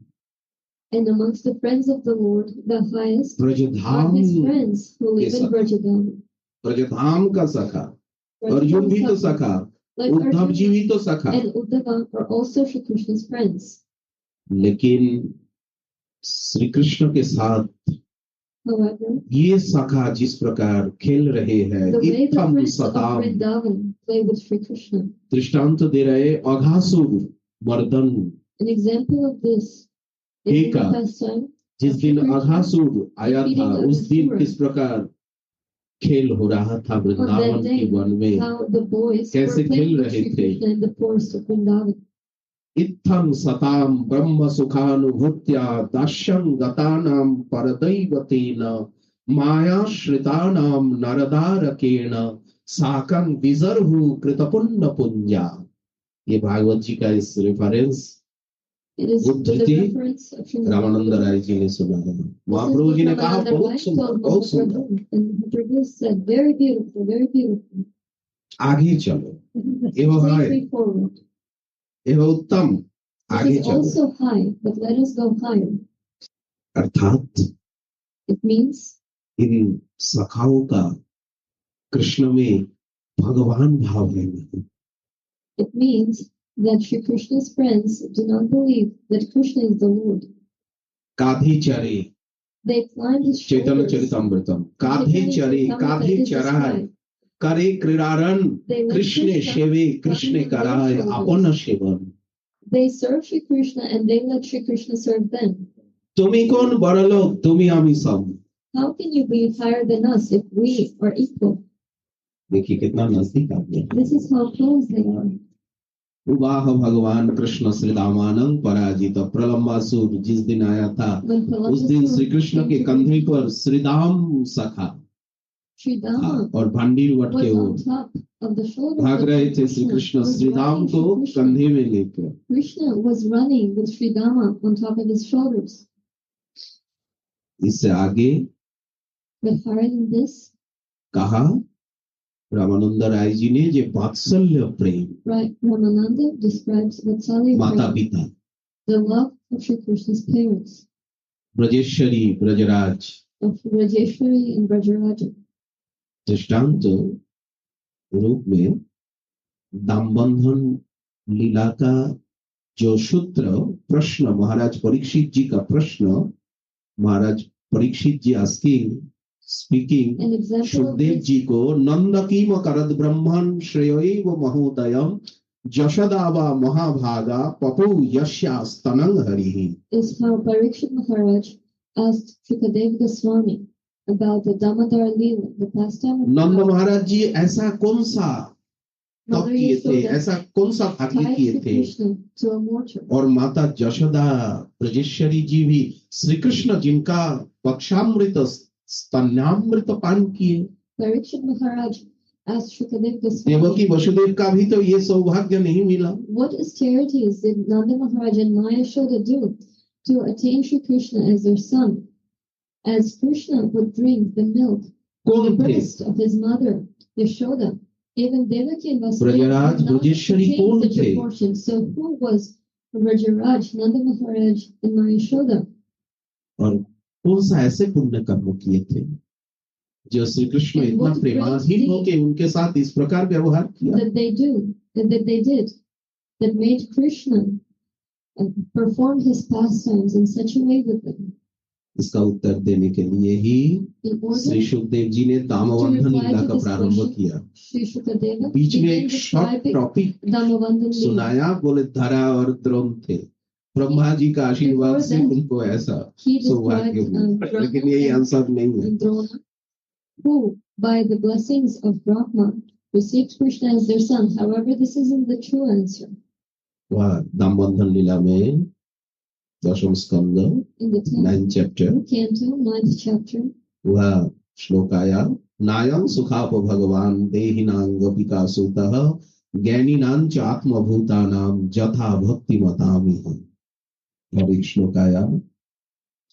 And amongst the friends of the Lord, the highest are Brajdham, his friends who live in Brajadam. Brajdham का सखा अर्जुन भी तो सखा, Like Uddhav ji Arjuna भी तो सखा. and Uddhava are also Shri Krishna's friends. लेकिन श्री कृष्ण के साथ However, ये सखा जिस प्रकार खेल रहे हैं, the way the इत्थम prince of सताम, Vrindavan play with Shri Krishna. दृष्टांत दे रहे अघासुर मर्दन. An example of this is in the Eka. pastime जिस दिन अघासुर आया था, उस दिन किस प्रकार खेल हो रहा था on वृंदावन that के day, वन में, how the boys कैसे were playing खेल with रहे Shri थे. Krishna in the forest of Vrindavan. इत्थं सताम ब्रह्म सुखानुभूत्या दास्यं गतानां परदैवतेन मायाश्रितानां नरदारकेण साकं विजर्हु कृतपुण्य पुंजा. ये भागवत जी का इस reference It is with उद्धृति the reference of Srimad Ramanand Bhagavatam. Rai ji ने सुना है. This is Mahaprabhu ji what ने कहा Ramananda बहुत Rai सुंदर, told बहुत सुंदर. Mahaprabhu, and Prabhu said, very beautiful, very beautiful. आगे चलो, Let's एवं हाय, take me forward. एवं उत्तम, This आगे is चलो. also high, but let us go higher. अर्थात It means इन सखाओं का कृष्ण में भगवान भाव है नहीं. it means that Shri Krishna's friends do not believe that Krishna is the Lord. काधे चरे, They climb his Chaitanya shoulders. चरितमृतम, काधे चरे, काधे चराय, करे क्रीडारन, They let कृष्ण Krishna सेवे, कृष्ण कराय अपन seven. They serve Shri Krishna and they let Shri Krishna serve them. तुम्ही कोण बड़लोक, तुम्ही आम्ही सब. How can you be higher than us if we are equal? देखिए कितना नजदीक आ गया. This is how close they are. वाह भगवान कृष्ण श्री रामानंद पराजित प्रलंबासुर जिस दिन आया था, When उस दिन श्री कृष्ण के कंधे पर श्रीदाम सखा Shri Dama और भांडीर वट was के on ओर top of the shoulders भाग of रहे थे. Shri Shri Krishna. Krishna Was Sridama riding को Shri Krishna. कंधे में लेकर. Krishna was running with Shri Dama on top of his shoulders. इससे आगे But higher than this, कहा रामानंद राय जी ने, जो वात्सल्य प्रेम, right, Ramananda describes Vatsalya माता Prem, पिता, the love of Shri Krishna's parents, Brajeshwari Brajraj, of Rajeshwari and Brajaraja. दृष्टांत रूप में दामबंधन लीला का जो सूत्र प्रश्न, महाराज परीक्षित जी का प्रश्न, Maharaj Parikshit ji asking speaking An example of Sukhdev this ji को, नंद कीम करद ब्रह्मन् श्रेयोएव महोदयम् जशोदावा महाभागा पपु यस्यास्तनं हरिः. is how Parikshit Maharaj asked Shukadeva Goswami about the Damodar Leela, the pastime of Nand how महाराज जी ऐसा कौन सा तप Mother किए थे, Yashoda ऐसा कौन सा भाग्य tied किए Shri थे. Krishna to a mortar. और माता जशोदा ब्रजेश्वरी जी भी श्री कृष्ण जिनका पक्षामृत स्तन्यामृत पान किए. Parikshit Maharaj asked Shukadeva Goswami, Devaki Vasudev का भी तो ये सौभाग्य नहीं मिला. what austerities did Nanda Maharaj and Maya Yashoda do to attain Shri Krishna as their son? As Krishna would drink the milk from कौन the थे? breast of his mother Yashoda, even Devaki and Vasudeva Brajraj did not Brajeshwari attain कौन such थे? a portion. So who was Rajaraj, Nanda Maharaj, and Maya Yashoda? और कौन सा ऐसे पुण्य कर्म किए थे जो श्री कृष्ण इतना प्रेमाधीन होके उनके साथ इस प्रकार व्यवहार किया. That they do, that they did, that made Krishna perform his pastimes in such a way with them. इसका उत्तर देने के लिए ही In order श्री सुखदेव जी ने दामवंधन लीला का प्रारंभ किया. Shri Shukadeva बीच में began एक short describing topic Damavandhan Leela. सुनाया, बोले धरा और द्रोण थे. ब्रह्मा जी का आशीर्वाद से उनको ऐसा He सौभाग्य described हुआ, लेकिन यही आंसर नहीं है. and Drona, who by the blessings of Brahma received Krishna as their son. However, this isn't the true answer. वह दामबंधन लीला में दशम स्कंद in the 10th 9th chapter canto, 9th chapter. वह श्लोकाया नायं सुखाप भगवान देहिनांगपिका सुतः ज्ञानिनांच आत्मभूतानां जथा भक्ति मतामिह। और एक श्लोकाया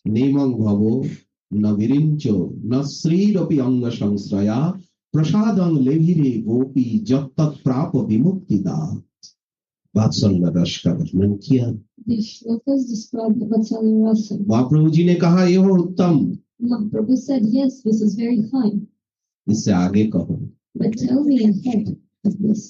नेमं भवो न विरिंचो न श्रीरपि अंग संश्रया प्रसादं लेभिरे गोपी जब तक प्राप विमुक्तिदा। वात्सल्य रस का वर्णन किया। These shlokas describe the Vatsalya Rasa. Mahaprabhu ji ने कहा यह उत्तम, Mahaprabhu said, yes, this is very high, इससे आगे कहो। but tell me ahead of this.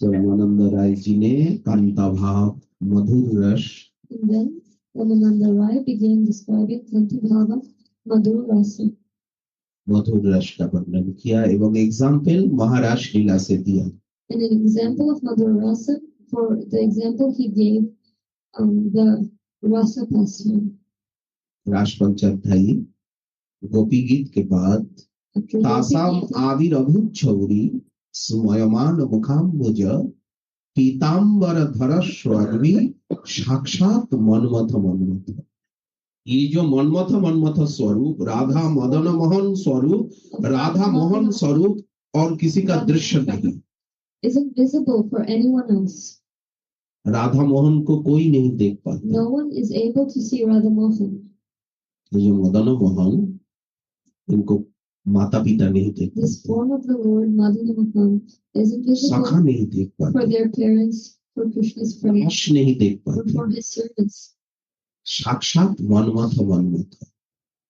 जब रामानंद राय जी ने कांता भाव मधुर रस And then Ramananda Rai began describing Kanta Bhava, Madhur Rasa. मधुर रस का वर्णन किया एवं एग्जाम्पल महाराज लीला से दिया। And an example of Madhur Rasa, for the example he gave the Rasa pastime. रास पंचाध्यायी गोपी गीत के बाद After तासाम Gopi Gita, आविर्भूत छौरी स्मयमान मुखाम्बुज पीतांबर धर स्वग्वी साक्षात मनमथ मनमथ। ये जो मनमथ मनमथ स्वरूप राधा मदन मोहन स्वरूप राधा मोहन स्वरूप और किसी का दृश्य नहीं। isn't visible for anyone else. Radha Mohan को कोई नहीं देख पाता। No one is able to see Radha Mohan. ये जो मदन मोहन इनको माता पिता नहीं देखते, This form of the Lord, Madhana Mohan, isn't सखा visible नहीं देख for पाते, their parents, for Krishna's friends, वश नहीं देख or पाते। for his servants. साक्षात मनमथ मनमथ।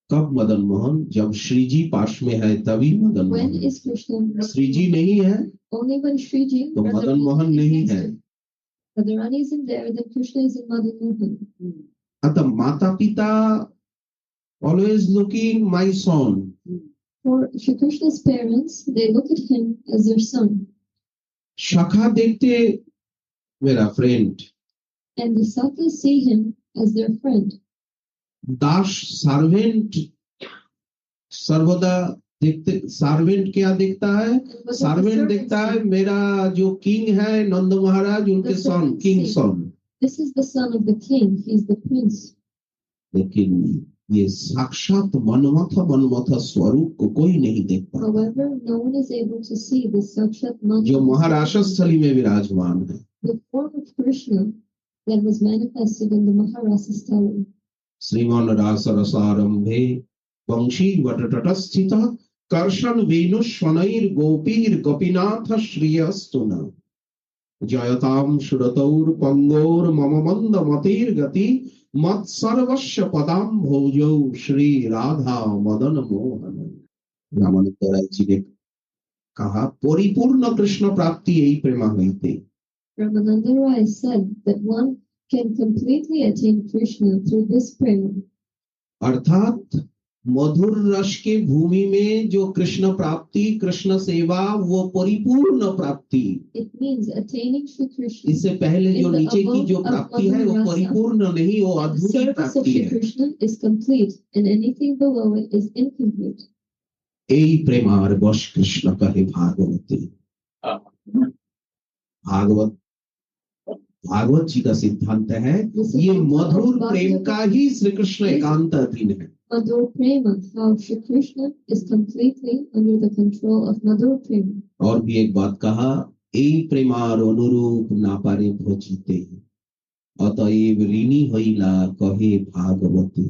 कब मदन मोहन? जब श्री जी पास में है तभी Madan When Mohan. is Krishna? Shri जी नहीं है Only when Shriji तो मदन मोहन नहीं है। Radharani isn't there, then Krishna is in Madan Mohan. अतः माता पिता always looking my son, For Shri Krishna's parents, they look at him as their son, सखा देखते मेरा friend, and the Sakhas see him as their friend. Das servant सर्वदा देखते। Servant क्या देखता है? And what does the servant servant देखता see? है मेरा जो किंग है नंद महाराज उनके The सन, servant किंग see. सन। This is the son of the king, he's the prince. लेकिन ये साक्षात मनमथ मनमथ स्वरूप को कोई नहीं देख पाता, However, no one is able to see the Sakshat जो Mantra, महाराष्ट्रस्थली में विराजमान है। the form of Krishna that was manifested in the Maharasa style. श्रीमान रास रसारंभे वंशी वटतटस्थित कर्षण वेणु स्वनैर गोपीर गोपीनाथ श्रियस्तुना जयताम सुरतौर पंगोर मम मंद मतिर गति मत सर्वस्व पदाम भोजौ श्री राधा मदन मोहन। रामानंद राय जी ने कहा परिपूर्ण कृष्ण प्राप्ति यही प्रेमा हईते। Ramananda Rai said that one can completely attain Krishna through this prema. अर्थात मधुर रस के भूमि में जो कृष्ण प्राप्ति कृष्ण सेवा वो परिपूर्ण प्राप्ति। It means attaining Shri Krishna. इससे पहले जो In the नीचे की जो abode of प्राप्ति है वो Madhurasa, परिपूर्ण नहीं, वो The अधूरी service of प्राप्ति Shri है। Krishna is complete, and anything below it is incomplete. यही प्रेमार वश कृष्ण कहे भागवती। भागवत भागवत जी का सिद्धांत है This is ये the Madhur Bhagavad Prem Gita. का ही श्री कृष्ण एकांत अधीन है। Madhur Prema, how Shri Krishna is completely under the control of Madhur Prema. और भी एक बात कहा এই প্রেমার অনুরূপ না পারে ভজিতে অতএব ঋণী হইলা কহে ভাগবতী।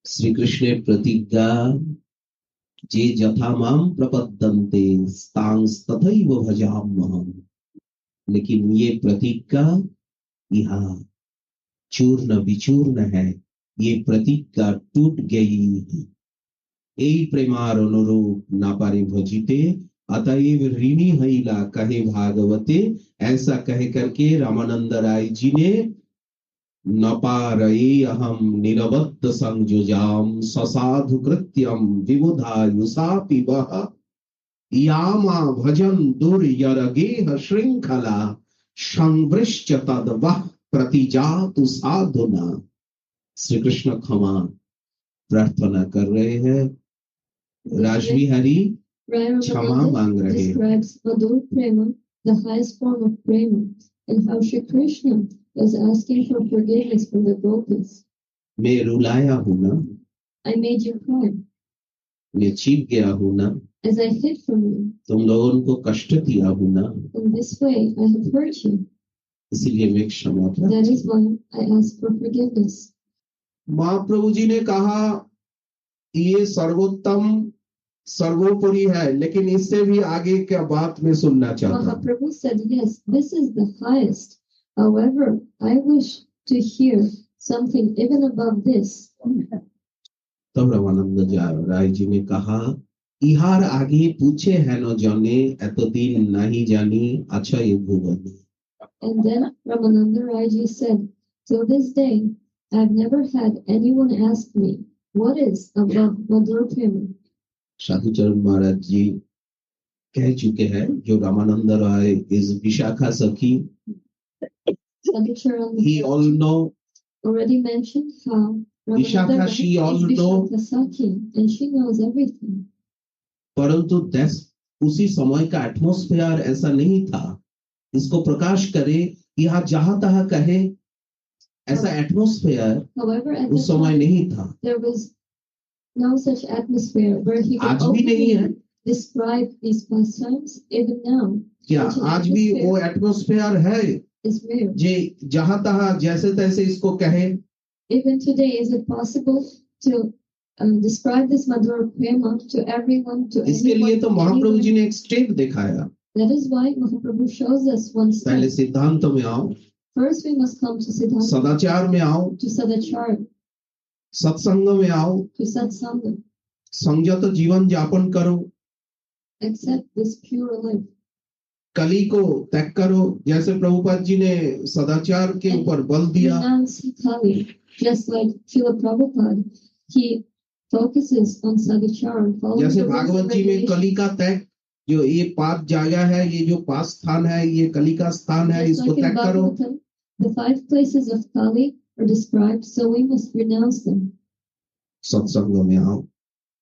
শ্রী কৃষ্ণের প্রতিজ্ঞা যে যথা মাম প্রপদ্যন্তে স্তাংস তথैव भजाम्यहम्। लेकिन ये प्रतिज्ञा यहाँ चूर्ण विचूर्ण है, ये प्रतिज्ञा टूट गई है। এই প্রেমার অনুরূপ না পারে ভজিতে अतएव ऋणी हईला कहे भागवते। ऐसा कह करके रामानंद राय जी ने न पारये अहम निरबद्ध संजुजाम ससाधु कृत्यम विबुधायुषापि वह यामा भजन दुर्यरगेह श्रृंखला संवृश्च तद वह प्रतिजातु साधुना। श्री कृष्ण क्षमा प्रार्थना कर रहे हैं, राजविहारी Rai क्षमा Ramananda मांग रहे हैं। describes Madhur Prema, the highest form of Prema, and how Shri Krishna was asking for forgiveness from the gopies. मैं रुलाया हूं ना, I made you cry मैं छिप गया हूं ना, as I hid from you. तुम लोगों को कष्ट दिया हूं ना, In this way, I have hurt you. इसीलिए मैं क्षमा That प्रार्थना। is why I ask for forgiveness. Mahaprabhu ji ने कहा ये सर्वोत्तम सर्वोपरि है, लेकिन इससे भी आगे क्या बात मैं सुनना चाहता हूँ। Mahaprabhu said, yes, this is the highest. However, I wish to hear something even above this. तब रामानंद राय जी ने कहा इहार आगे पूछे है न जाने एतदिन नहीं जानी अच्छा ये भुवन। And then Ramananda Rai ji said, till this day, I have never had anyone ask me, what is above Madhur Prema? Sadhucharan महाराज जी कह चुके हैं जो रामानंद राय इज विशाखा सखी। Sadhucharan He all know already mentioned how Ramananda Vishakha, Rai she all is know. Vishakha Sakhi, and she knows everything. परंतु उसी समय का atmosphere ऐसा नहीं था इसको प्रकाश करे यहाँ जहां तहां कहे, ऐसा एटमॉस्फेयर However, at उस the समय time, नहीं था। there was no such atmosphere where he could आज भी नहीं है openly describe these pastimes. Even now, क्या? such an आज भी वो atmosphere एटमॉस्फेयर है is rare. जे जहां तहां जैसे तैसे इसको कहे। Even today, is it possible to describe this Madhur Prema to everyone, to इसके लिए anyone, तो महाप्रभु जी anywhere? ने एक स्टेप दिखाया। That is why Mahaprabhu shows us one step. पहले सिद्धांत में आओ, First, we must come to Siddhanta, सदाचार में आओ, to Sadachar, सत्संग में आओ, to Satsanga, संयत जीवन यापन करो, accept this pure life. कली को त्याग करो, जैसे प्रभुपाद जी ने सदाचार के ऊपर बल दिया। Renounce Kali, just like Srila Prabhupada, he focuses on Sadachar and following जैसे the rules and भागवत जी में regulations. कली का त्याग, जो ये पाप जागा है, ये जो पाप स्थान है, ये कली का स्थान है, Just इसको like in त्याग करो। Bhagavatam, the 5 places of Kali are described, so we must renounce them सत्संग में आओ,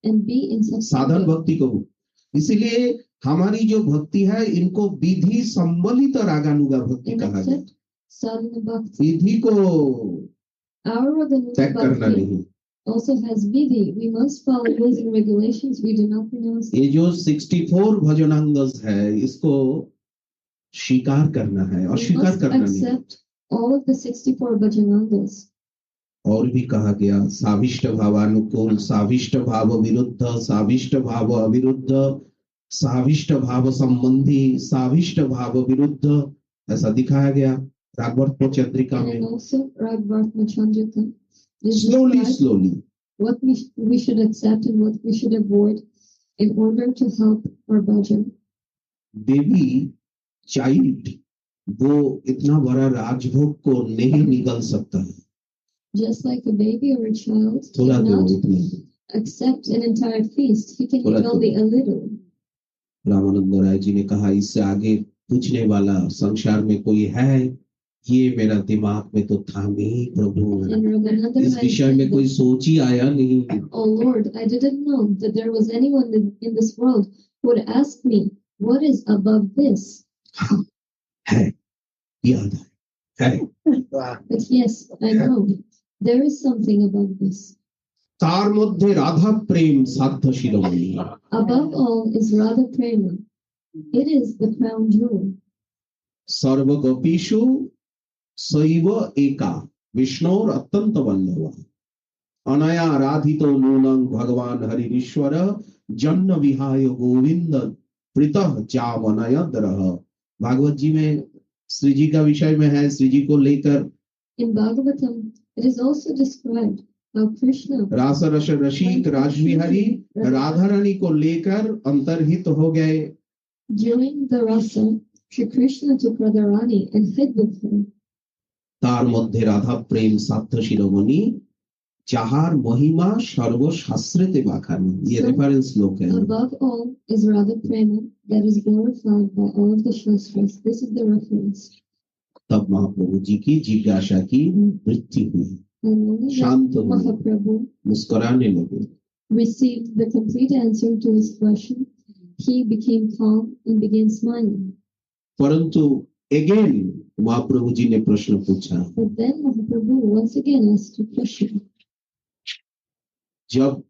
and be in साधन Satsanga. भक्ति करो। इसीलिए हमारी जो भक्ति है इनको विधि सम्मिलित रागानुगा भक्ति And कहा गया। accept sadhana bhakti. विधि को Our Raganuga त्याग करना bhakti नहीं। also has vidhi. We must follow rules and regulations. We do not renounce them. ये जो 64 भजनांगस है इसको स्वीकार करना है, We अस्वीकार must करना नहीं। accept all of the 64 bhajanangas. और भी कहा गया साविष्ट भावानुकूल, साविष्ट भाव विरुद्ध, साविष्ट भाव अविरुद्ध, साविष्ट भाव संबंधी, साविष्ट भाव विरुद्ध, ऐसा दिखाया गया रागवर्त चंद्रिका And में। also Ragvartma Chandrika is slowly described slowly what we should accept and what we should avoid in order to help our bhajan. Baby child वो इतना बड़ा राजभोग को नहीं निगल सकता है, Just like a baby or a child थोड़ा दो cannot इतना। accept an entire feast, he can थोड़ा eat only a little. Ramanand Rai ji ने कहा इससे आगे पूछने वाला संसार में कोई है, ये मेरा दिमाग में तो था नहीं प्रभु, And Raghunatha इस Rai विषय में said, कोई सोच ही आया नहीं। oh Lord, I didn't know that there was anyone in this world who would ask me, what is above this? हाँ, है, याद है। But yes, I know, there is something above this. तार मध्य राधा प्रेम साध्य शिरोमणि, Above all is Radha Prema. It is the crown jewel. सर्व गोपीषु सैव एका विष्णोर अत्यंत बल्लवा, अनया आराधितो नूनं भगवान हरिश्वर, जन्म विहाय गोविंद प्रीतः जावनयद्रह। भागवत जी में श्री जी का विषय में है, श्री जी को लेकर In Bhagavatam, it is also described how Krishna, रास रस रसिक राजविहारी राधा रानी को लेकर अंतर्हित हो गए। during the rasa, Shri Krishna took Radharani and hid with her. तार मध्य राधा प्रेम साध्य शिरोमणि, चाहार महिमा सर्व शास्त्रेते बाखानी, ये रेफरेंस लोग है। Above all is Radha Prema that is glorified by all of the Shastras. This is the reference. तब महाप्रभु जी की जिज्ञासा की वृत्ति हुई, And only शांत then हुए, Mahaprabhu मुस्कुराने लगे। received the complete answer to his question. He became calm and began smiling. परंतु अगेन महाप्रभु जी ने प्रश्न पूछा, But then Mahaprabhu once again asked a question. जब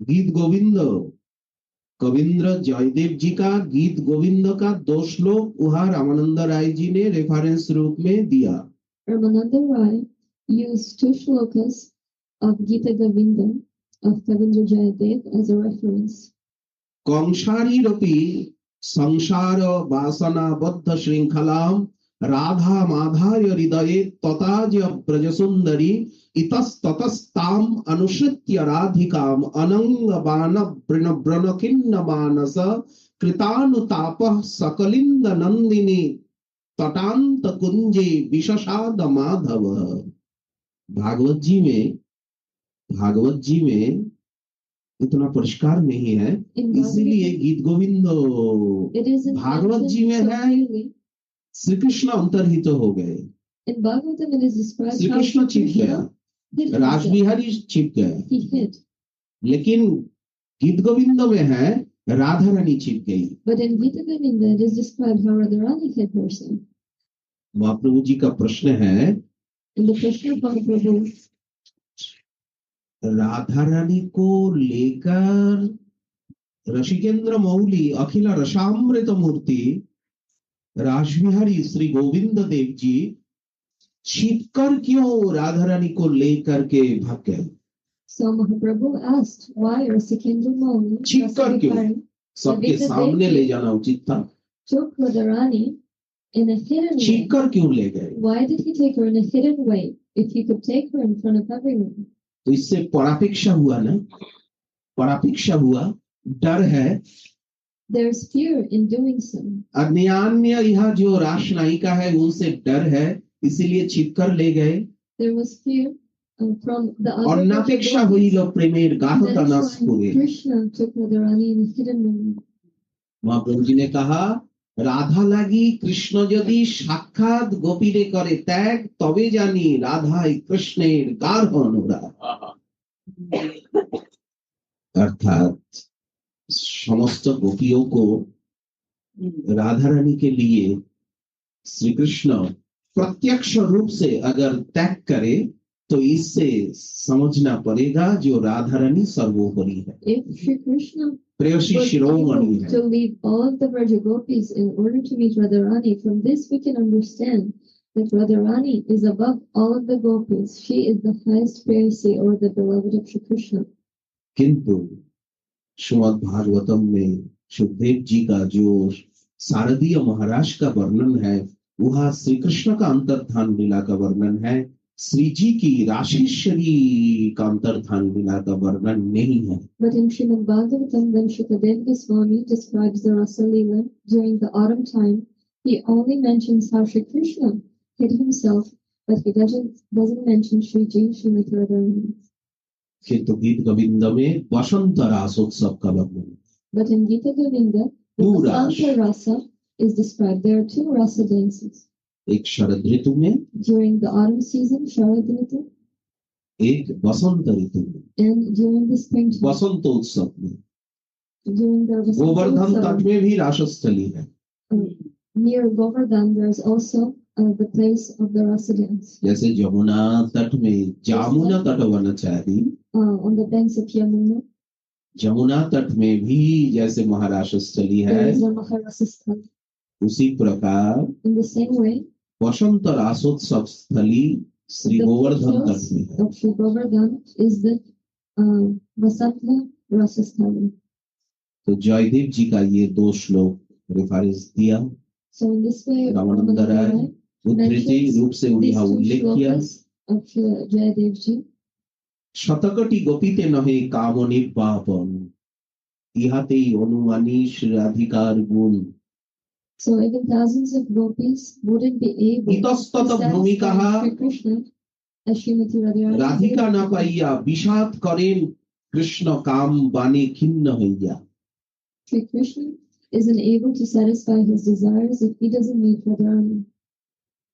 गीत गोविंद कविंद्र जयदेव जी का गीत गोविंद का 2 श्लोक वहां रामानंद राय जी ने रेफरेंस रूप में दिया, Ramananda Rai used 2 shlokas of Gita Govinda of Kavindra Jayadev as a reference. कंसारीरपि संसार वासना बद्ध श्रृंखलाम राधा माधाय हृदये तताज ब्रज सुंदरी इतस्ततस्ताम अनुसृत्य राधिकाम अनंग बाण ब्रण खिन्न मानस कृतानुताप सकलिंद नंदिनी तटांत कुंजे विशसाद माधव। भागवत जी में इतना परिष्कार नहीं है, इसीलिए गीत गोविंद भागवत जी में है, श्री कृष्ण अंतर्हित हो गए, श्री कृष्ण छिप गया, रासबिहारी छिप गया, लेकिन गीत गोविंद में है राधा रानी छिप गई। महाप्रभु जी का प्रश्न है, राधा रानी को लेकर रसिकेंद्र मौली अखिल रसामृत मूर्ति रासबिहारी श्री गोविंद देव जी छिपकर क्यों राधा रानी को लेकर के भाग गए? So Mahaprabhu asked why Rasikendra Mauli छिपकर क्यों? सबके सामने ले जाना उचित था, took Radharani in a hidden way. छिपकर क्यों ले गए? Why did he take her in a hidden way if he could take her in front of everyone? तो इससे परापेक्षा हुआ ना, परापेक्षा हुआ, डर है। There's fear in doing so. अन्य यह जो रास नायिका है उनसे डर है, इसीलिए छिपकर ले गए। There was fear from the other. অন্যাপেক্ষা হইল প্রেমের গাঢ়তা নাশ করে। Krishna took Radharani in a hidden way. Mahaprabhu ji ने कहा, राधा लागी कृष्ण यदि साक्षात गोपीरे करे त्याग तबे जानी राधाई कृष्णेर गाढ़ अनुराग। अर्थात समस्त गोपियों को राधा रानी के लिए श्री कृष्ण प्रत्यक्ष रूप से अगर त्याग करे तो इससे समझना पड़ेगा जो राधा रानी सर्वोपरि है, If Shri Krishna प्रेयसी शिरोमणि है। to leave all of the Vraja gopis in order to meet Radharani, from this we can understand that Radharani is above all of the gopis. She is the highest prayasi or the beloved of Shri Krishna. किंतु श्रीमद् भागवतम में सुखदेव जी का जो शारदीय महाराज का वर्णन है वह श्री कृष्ण का अंतर्धान लीला का वर्णन है, श्री जी की राशेश्वरी का अंतर्धान लीला का वर्णन नहीं है। But in Srimad Bhagavatam, when Shukadeva Goswami describes the Rasa Leela during the autumn time, he only mentions how Shri Krishna hid himself, but he doesn't mention Shri Ji, Srimati Radharani. किंतु गीत गोविंद में वसंत रासोत्सव का वर्णन। But in Gita Govinda, the Vasanta Rasa is described. There are 2 Rasa dances. एक शरद ऋतु में, During the autumn season, Sharad Ritu, एक वसंत ऋतु में, and during the spring time, वसंतोत्सव में। during the गोवर्धन तट Vasanta में भी रासस्थली है, near Govardhan, there is also the place of the Rasa dance. जैसे यमुना तट में जामुना तट वनचारी, On the banks of Yamuna, Jamuna तट में भी जैसे महाराष्ट्रस्थली there है, is a Maharasa Sthan. उसी प्रकार In the same way, वसंत रासोत्सव स्थली श्री the गोवर्धन तट festivals में है। of Shri Govardhan is the Vasanta Rasa Sthan. तो जयदेव जी का ये 2 श्लोक रेफरेंस दिया, So in this way, Ramanand राय उद्धृति रूप से these उन्हें 2 उल्लेख किया। shlokas of Shri Jayadev Ji. शतकटी गोपीते नहे काम निपापन इहाते अनुमानी श्रीराधिकार गुण। So even thousands of gopis wouldn't be able to इतस्तत भूमिका satisfy Shri Krishna as Srimati Radharani. Radhika न पाइया विषाद करें कृष्ण काम बाने खिन्न हइया। Shri Krishna isn't able to satisfy his desires if he doesn't meet Radharani.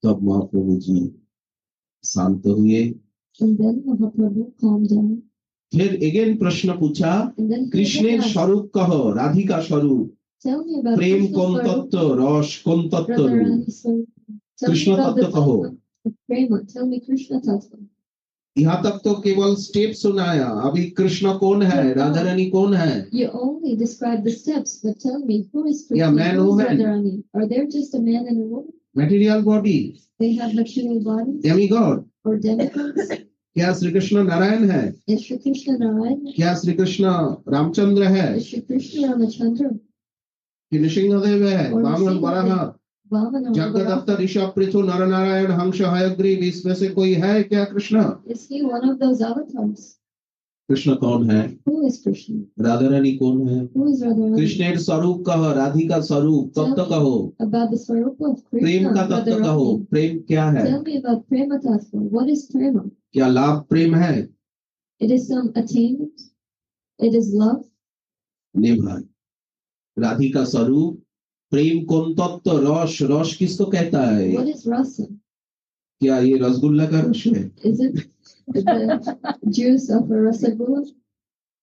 तब महाप्रभु जी शांत हुए। And then Mahaprabhu calmed down. फिर अगेन प्रश्न पूछा, And then he कृष्णेर asked, स्वरूप कहो, राधिका स्वरूप Tell me about Prem Krishna कौन Swarupa, तत्व, रस कौन तत्व, Radharani Swarupa. Tell me Krishna about the तत्व कहो। Tattva of Prema. Tell me Krishna Tattva. यहाँ तक तो केवल स्टेप सुनाया, अभी कृष्ण कौन है, राधा रानी कौन है? You only describe the steps, but tell me who is Krishna, Yeah, man, who is woman. Radharani? Are they just a man and a woman? Material body, They have material bodies demigod, or demigods? क्या श्री कृष्ण नारायण है? Is Shri Krishna Narayan? क्या श्री कृष्ण रामचंद्र है? Is Shri Krishna Ramachandra? कि नृसिंहदेव है, और Vaman Nrisimhadeva, Varaha, Vamana or Jagdatt, Varaha? Rishabh, Prithu, नर नारायण, हंस, हयग्रीव, इसमें से कोई है क्या Krishna? Is he one of those avatars? Krishna कौन है? Who is Krishna? Radha Rani कौन है? Who is Radharani? कृष्ण स्वरूप कहो, राधिका स्वरूप तत्व कहो, About the Swarupa of Prem Krishna, का तत्व कहो, Radharani. प्रेम क्या है? Tell me about Prema Tattva. What is Prema? क्या लाभ प्रेम है? It is some attainment. It is love. नहीं भाई, राधिका स्वरूप, प्रेम कौन तत्व, रस, रस किसको कहता है? What is rasa? क्या ये रसगुल्ला का रस है? Is it the juice of a rasagulla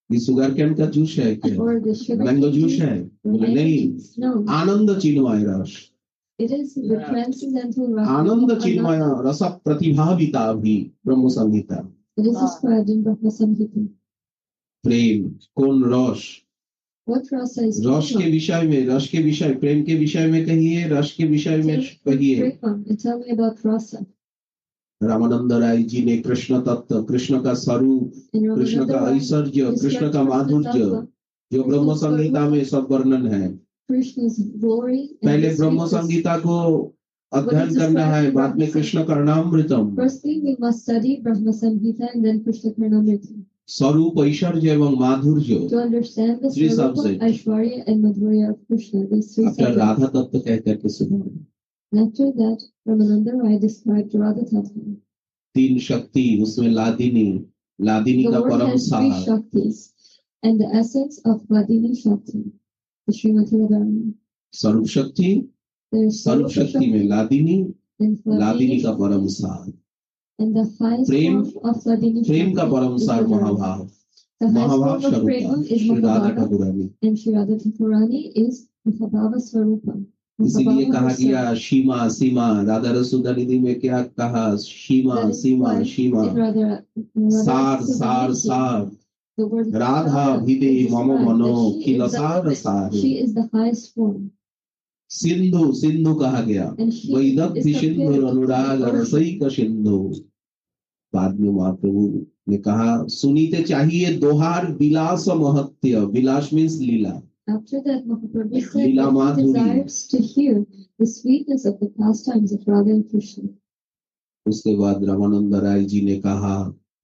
ये शुगर कैन का जूस है क्या? or the sugar mango cane juice juice? है? Or बोले mango नहीं, juice? No, आनंद चिन्मय रस, it is the transcendental rasa. आनंद चिन्मय रस प्रतिभाविता भी ब्रह्म संहिता। It is described in Brahma Samhita. प्रेम कौन रस, What rasa is रस के Prema? विषय में, रस के विषय, प्रेम के विषय में कहिए, रस के विषय में कहिए। Prema, and tell me about rasa. Ramanand Rai ji ने कृष्ण तत्व, कृष्ण का स्वरूप, In कृष्ण का Ramananda Rai, ऐश्वर्य, कृष्ण का माधुर्य, जो ब्रह्म संहिता में सब वर्णन है। Krishna's glory and पहले his ब्रह्म sweetness. संहिता को अध्ययन करना है, बाद में Krishna कर्णामृतम, Firstly, we must study Brahma Samhita and then Krishna Karnamrita स्वरूप ऐश्वर्य एवं माधुर्य, to understand the Three Swarupa, subjects. Aishwarya and Madhurya of Krishna. These three अपना subjects. राधा तत्व कह करके सुना। After that, Ramananda Rai described Radha Tattva. तीन शक्ति, उसमें लादिनी, लादिनी The का Lord परम has three सार, Shaktis and the essence of Vladini Shakti, the Srimati Radharani. स्वरूप शक्ति, There is स्वरूप Swarupa शक्ति में Shakti Ladini, and Ladini Vladini का परम Shakti, सार, and the highest Prem, form of Vladini प्रेम का Shakti परम is सार Radharani. महाभाव, The highest महाभाव form of Swarupa Prema is Shri Radha Mahabhava, Thakurani. and Shri Radha Thakurani is Mahabhava Swarupa. इसीलिए Mahabhava कहा herself. गया सीमा सीमा, राधा रसूदा निधि में क्या कहा? सीमा That is Seema why Seema, in Radha सार Sudhanidhi, सार सार, the word Radha Sara भिदे is मम described मनो that she kill is the सार limit. सार। She is the highest form. Sindhu Sindhu कहा गया, And she वैदग्ध is the Sindhu pure Anurag ocean. रसैक Sindhu. बाद में महाप्रभु ने कहा सुनीते चाहिए दोहार विलास महत्य, विलास मीन्स लीला, After that, Mahaprabhu said लीला that he माधुरी। desires to hear the sweetness of the pastimes of Radha and Krishna. उसके बाद रामानंद राय जी ने कहा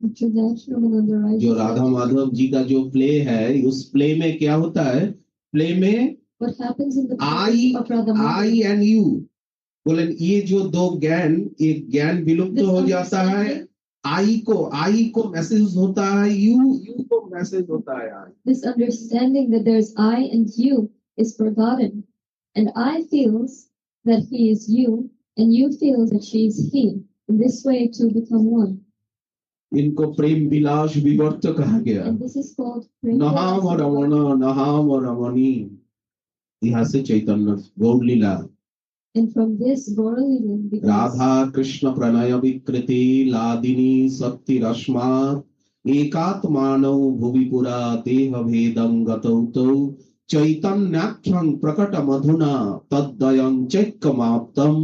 After that, Ramananda Rai जो said, राधा माधव जी का जो प्ले है, उस प्ले में क्या होता है? प्ले में what happens in the I presence of Radha Madhava? I and you, बोले ये जो दो ज्ञान, एक ज्ञान विलुप्त This हो जाता है, understanding, आई को मैसेज होता है, यू को मैसेज होता है। आई this understanding that there's I and you is forgotten. And I feels that he is you, and you feels that she is he. In this way, two become one. इनको प्रेम विलास विवर्त कहा गया। And this is called Prema नहाम Rasa. रमण नहाम रमणी, यहाँ से चैतन्य गौर लीला, And from this, Gauralila begins. Radha Krishna Pranay विकृति लादिनी शक्ति रश्मा एकात्मानौ भुवि पुरा देह भेदं गतौ तौ चैतन्याख्यं प्रकट मधुना तद्दयं चैक्कमाप्तं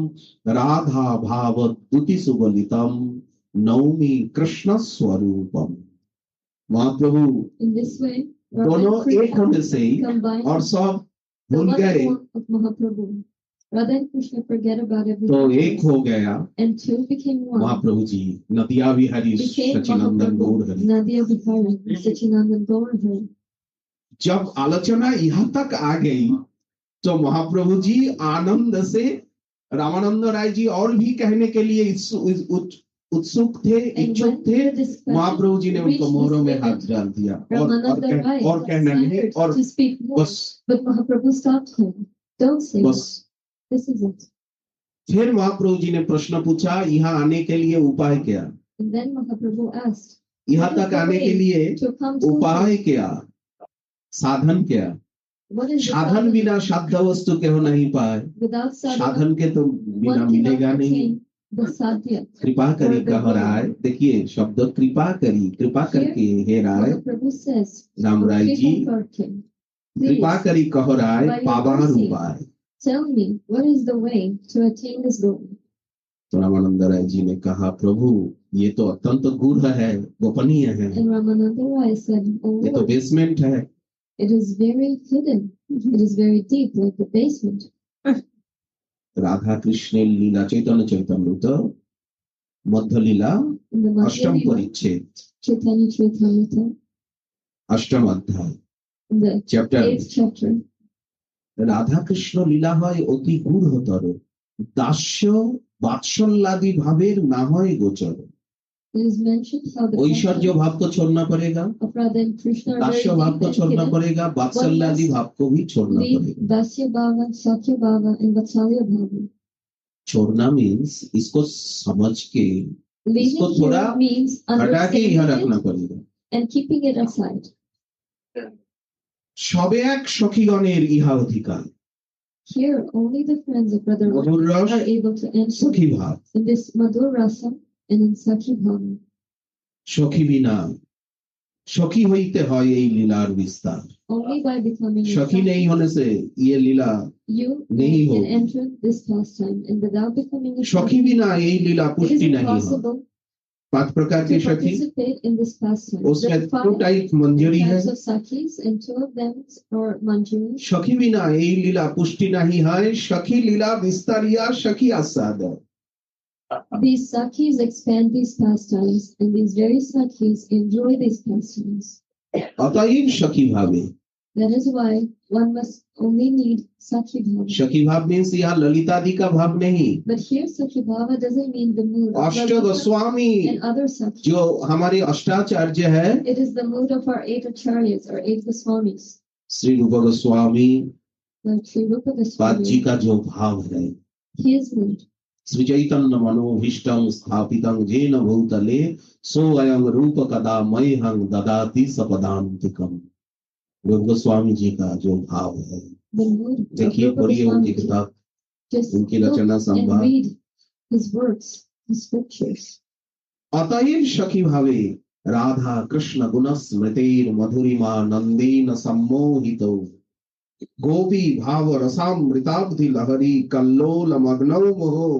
राधा भाव दुति सुबलितं नौमि कृष्ण स्वरूपम। महाप्रभु In this way, दोनों एक होने से combine और सब the भूल one गए form of Mahaprabhu. Radha and Krishna forget about तो everything एक हो गया and two became one. Mahaprabhu ji. Nadia Vihari Became Sachinandan Gaur Mahaprabhu, Hari. Nadia Vihari, Sachinandan Gaur. जब आलोचना यहाँ तक आ गई तो महाप्रभु जी आनंद से, रामानंद राय जी और भी कहने के लिए उत्सुक थे, इच्छुक थे। महाप्रभु जी ने उनको मोहरों में हाथ डाल दिया और कहने लगे और बस But Mahaprabhu stopped him. Don't say बस। this is it. फिर महाप्रभु जी ने प्रश्न पूछा यहाँ आने के लिए उपाय क्या? And then Mahaprabhu asked, यहाँ तक आने के लिए to come to उपाय क्या, साधन क्या? What is the साधन problem? बिना साध्य वस्तु केह नहीं पाए, Without sadhana, साधन के तो बिना one cannot मिलेगा नहीं। attain the sadhya. कृपा करी or the कह राय, goal. देखिए शब्द कृपा करी, कृपा करके हे राय, Mahaprabhu says, रामराय जी "Kripa karke, कृपा please करी कह राय by your पावार mercy, उपाय। tell me what is the way to attain this goal." तो रामानंद राय जी ने कहा, प्रभु ये तो अत्यंत गूढ़ है, गोपनीय है, And Ramananda Rai said, "Oh ये तो Lord, बेसमेंट है। it is very hidden. It is very deep, like the basement." Radha Krishna लीला चैतन्य चैतन्य तो मध्य लीला In the Madhya अष्टम Lila, परिच्छेद Chaitanya Charitamrita, अष्टम अध्याय in the chapter 8th chapter, Radha Krishna লীলা হয় অতি গূঢ়তর, দাস্য বাৎসল্যাদি ভাবের না হয় গোচর। it is mentioned how the Aishwarya passion भाव को छोड़ना पड़ेगा, of Radha and Krishna are very दास्य भाव deep को and छोड़ना hidden. पड़ेगा, वात्सल्यादि भाव को भी छोड़ना Leave पड़ेगा। Dasya Bhava, Sakya Bhava, and Vatsalya Bhava. छोड़ना मीन्स इसको समझ के, इसको Leaving थोड़ा here means हटा के यहाँ understanding रखना it पड़ेगा। and keeping it aside. সবে এক সখীগণের ইহা অধিকার, Here, only the friends of Brother মধুর রস are able to enter সখী ভাব। in this Madhur Rasa and in Sakhi Bhava. সখী বিনা সখী হইতে হয় এই লীলার বিস্তার। Only by becoming a সখী নেই Sakhi, होने से ये लीला you नहीं can होगी। enter this pastime, and without becoming a सखी Sakhi, बिना यही लीला it is पुष्टि नहीं हो। impossible 5 प्रकार की to सखी, participate in this pastime. उसमें There are 2 5 टाइप मंजरी है। types of Sakhis, and 2 of them are Manjari. सखी बिना यही लीला पुष्टि नहीं है, सखी लीला विस्तारिया सखी Asad. These Sakhis expand these pastimes, and these very Sakhis enjoy these pastimes. अतएव सखी भावे, That is why one must only need Sakhi Bhava. सखी भाव मीन्स यहाँ ललितादि का भाव नहीं। But here Sakhi Bhava doesn't mean the mood of अष्ट Lalita Goswami and other Sakhis. जो हमारे अष्टाचार्य है, It is the mood of our 8 acharyas or 8 Goswamis. Shri रूप गोस्वामी Like Sri Rupa पाद जी Goswami, का जो भाव है, his mood. श्री चैतन्य मनोभीष्टं स्थापितं येन भूतले सो अयं रूप कदा मह्यं ददाति सपदान्तिकम्। रूप गोस्वामी जी का जो भाव है, The mood of देखिए Rupa पढ़िए उनकी Goswami. किताब, Just उनकी look रचना and संभार। read his works, his scriptures. अतएव सखी भावे राधा कृष्ण गुण स्मृतिर मधुरिमा नंदेन सम्मोहितो गोपी भाव रसामृताब्धि लहरी कल्लोल मग्नौ मोहो।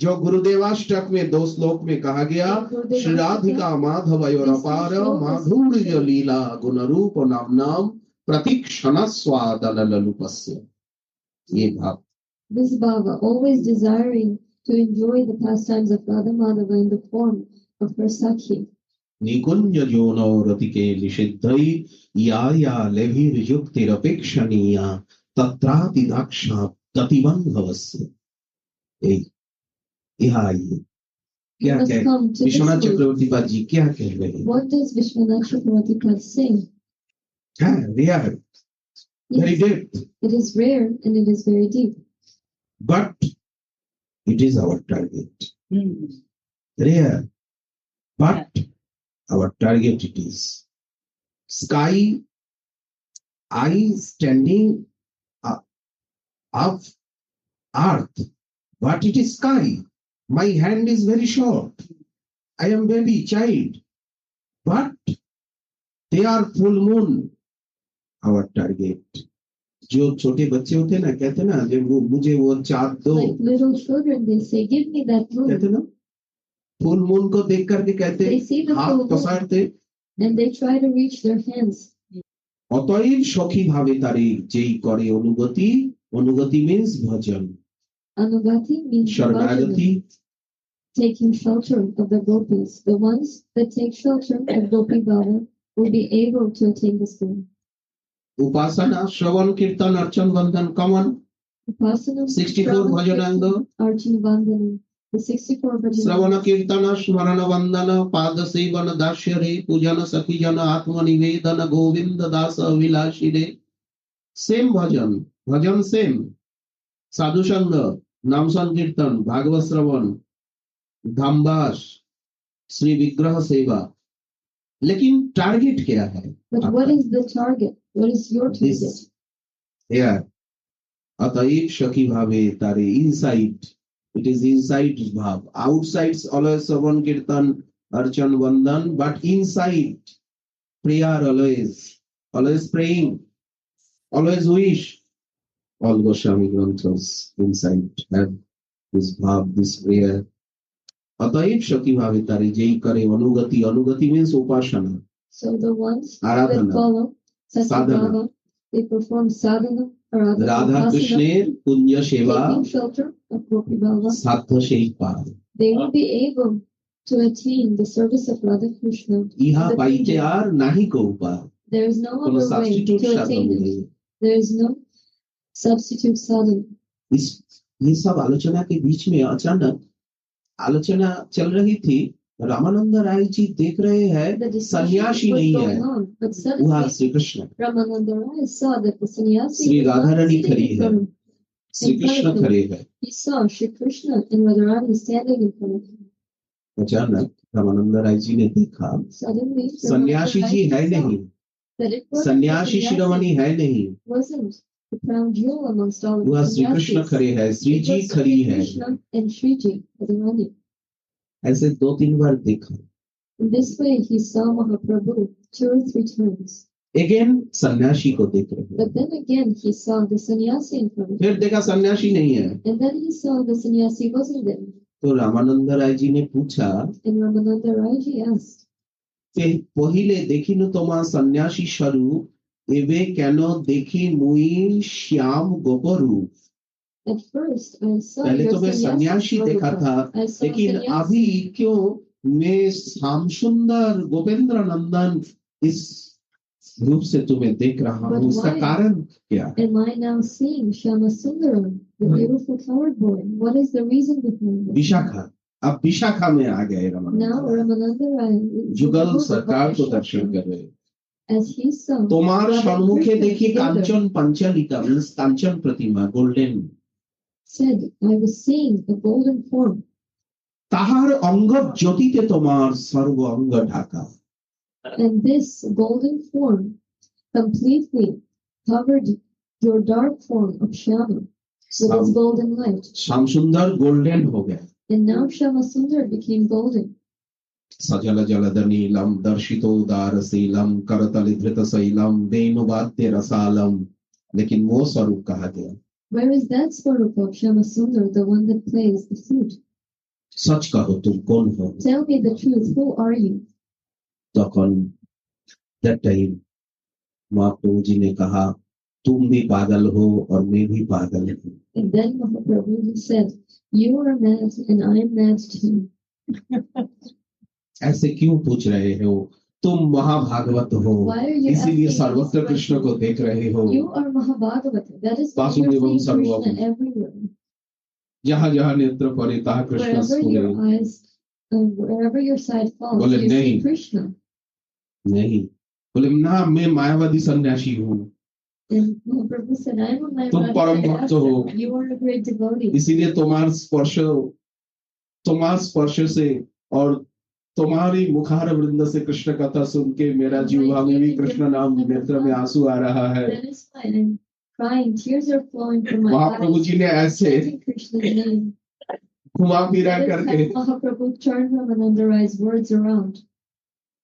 जो गुरुदेवाष्टक में 2 श्लोक में कहा गया, श्री राधिका माधव अपार माधुर्य लीला गुण रूप नाम नाम प्रतीक्षण स्वादललुपस्य। ये भाव This Bhava, always desiring to enjoy the pastimes of Radha Madhava in the form of her Sakhi. निकुंज जोनो रतिके निषिद्धई या लेभिर युक्तिरपेक्षणीया तत्राति दाक्षा गतिबंधवस्य। यहाँ आइए, You क्या must कह come to this Vishwanath mood. चक्रवर्ती पाद जी क्या कह रहे हैं? What does Vishwanath Chakravarti Pad say? हाँ, rare, very Yes, depth, it is rare and it is very deep. But it is our target. Rare but our target it is sky I standing of earth, but it is sky. My hand is very short. I am baby child, but they are full moon. Our target. जो छोटे बच्चे होते हैं ना, कहते हैं ना, जब वो मुझे वो चाँद दो, Like little children, they say, "Give me that कहते moon." ना, फुल मून को देख करके कहते They see the हाथ full moon पसारते। and they try to reach their hands. অতএব সখী ভাবে তারে যেই করে অনুগতি, অনুগতি means Bhajan, Anugati means শরণাগতি, bhajana, taking shelter of the gopis. The ones that take shelter of Gopi Bhava will be able to attain this goal. उपासना, श्रवण, कीर्तन, अर्चन, वंदन, कमन, Upasana, 64 Shravana, भजनांग, Kirtan, Archana, Vandana, the 64 Shravan bhajanas. कीर्तन स्मरण वंदन पाद seven दास्य रे पूजन सखी जन आत्मनिवेदन गोविंद दास अभिलाषी रे। सेम भजन, भजन सेम, साधु संग, नाम संकीर्तन, भागवत श्रवण, धामवास, श्री विग्रह सेवा, लेकिन टारगेट क्या है? But what is the target? What is your This target? here. अतएव सखी भावे तारे inside, it is inside bhav. Outside always Shravan Kirtan, Archan Vandan, but inside prayer always praying, always wish. All Goswami Granthas inside have this bhav, this prayer. अतएव सखी भावे तारे JEE करे अनुगति, अनुगति means Upasana. So the ones Aradhana. that follow Sadhana. Satyabhava, they perform sadhana, Radha कृष्णेर पुण्य सेवा taking shelter of Gopi Baba. साध्य से ही पार. They will be able to attain the service of Radha Krishna. यहाँ The Paite kingdom. Are नहीं को उपाय. There is no कोनो other way substitute to साधन attain it. नहीं. There is no substitute sadhana. ये सब आलोचना के बीच में अचानक आलोचना चल रही थी. रामानंद राय जी देख रहे हैं The discussion सन्यासी was नहीं going है, on, but वह suddenly Shri Krishna. Ramananda Rai saw that the sannyasi Shri was not Radharani sitting खड़ी in है, front of him. Shri Krishna खड़े हैं. He saw Shri Krishna and Radharani standing in front of him. अचानक रामानंद राय जी ने देखा Suddenly, सन्यासी जी है Ramananda Rai नहीं, saw that it wasn't सन्यासी the शिरोमणि है नहीं, wasn't the crown jewel amongst all वह the श्री कृष्ण sannyasis. खड़े हैं, श्री It जी was खड़ी Shri है. Krishna and Shriji Radharani. ऐसे 2-3 बार देखा. In this way, he saw Mahaprabhu 2 or 3 times. Again सन्यासी को देख रहे हैं. But then again, he saw the sannyasi in front of him. फिर देखा सन्यासी नहीं है. And then he saw the sannyasi wasn't there. तो रामानंद राय जी ने पूछा And Ramananda Rai asked, कि पहिले देखिनु तोमा सन्यासी स्वरूप एवे केनो देखी मुई Shyam गोपरू. at first, I saw पहले your तो मैं सन्यासी देखा था, I saw लेकिन sannyasi. अभी क्यों मैं श्याम सुंदर गोपेंद्र नंदन इस रूप से तुम्हें देख रहा हूँ. उसका कारण क्या है? Am I now seeing Shama Sundaram, the beautiful colored boy? What is the reason behind it? Vishakha. अब विशाखा में आ गए Now रामानंद. Ramananda Rai जुगल सरकार को दर्शन कर रहे. as he saw তোমার Radha সম্মুখে Krishna দেখি together, কাঞ্চন পাঞ্চালিকা, কাঞ্চন প্রতিমা, golden. said, I was seeing a golden form, তাহার অঙ্গ জ্যোতিতে তোমার সর্ব অঙ্গ Dhaka. and this golden form completely covered your dark form of Shama with its golden light. Shyam सुंदर गोल्डन हो गया. And now Shama Sundar became golden. सजल जलद नीलम दर्शितो उदार शीलम करतल धृत शैलम वेणुवाद्य रसालम. लेकिन वो स्वरूप कहा गया. Where is that Swarup of Shama Sundar, the one that plays the flute? सच कहो तुम कौन हो. Tell me the truth, who are you? तखन दैट टाइम महाप्रभु जी ने कहा तुम भी पागल हो और मैं भी पागल हूँ. And then Mahaprabhu said, you are mad and I am mad too. ऐसे क्यों पूछ रहे हो? तुम महाभागवत हो, Why are you इसीलिए asking सर्वत्र this कृष्ण को question? देख रहे हो. You are Mahabhagavata. That is why Vasudevam you are seeing सर्वम. Krishna everywhere. जहाँ जहाँ नेत्र पड़े तहाँ Krishna Wherever स्फुरे. your eyes, wherever your sight falls, बोले you see नहीं. Krishna. नहीं. बोले ना मैं मायावादी सन्यासी हूँ. And Mahaprabhu said, I am a तुम परम भक्त हो. Mayavadi. You are a great devotee. इसीलिए तुम्हार स्पर्श से और तुम्हारी मुखार वृंद से कृष्ण कथा सुन के मेरा जीवा में भी कृष्ण नाम नेत्र में आंसू आ रहा है. That is why I'm crying. Tears are flowing from my Mahaprabhu eyes. जी ने ऐसे Chanting Krishna's name. घुमा फिरा That is करके how Mahaprabhu turned Ramananda Rai's words around.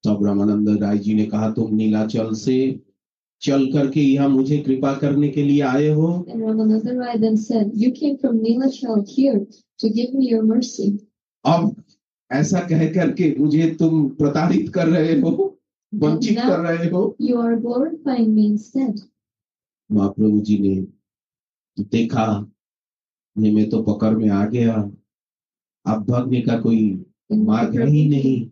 तब रामानंद राय जी ने कहा तुम नीलाचल से चल करके यहाँ मुझे कृपा करने के लिए आए हो. And Ramananda Rai then said, you came from Nilachal here to give me your mercy. अब ऐसा कह करके मुझे तुम प्रताड़ित कर रहे हो, वंचित कर रहे हो. You are glorifying me instead. Mahaprabhu ji ने देखा ये मैं तो पकड़ में आ गया, अब भागने का कोई And मार्ग है ही नहीं.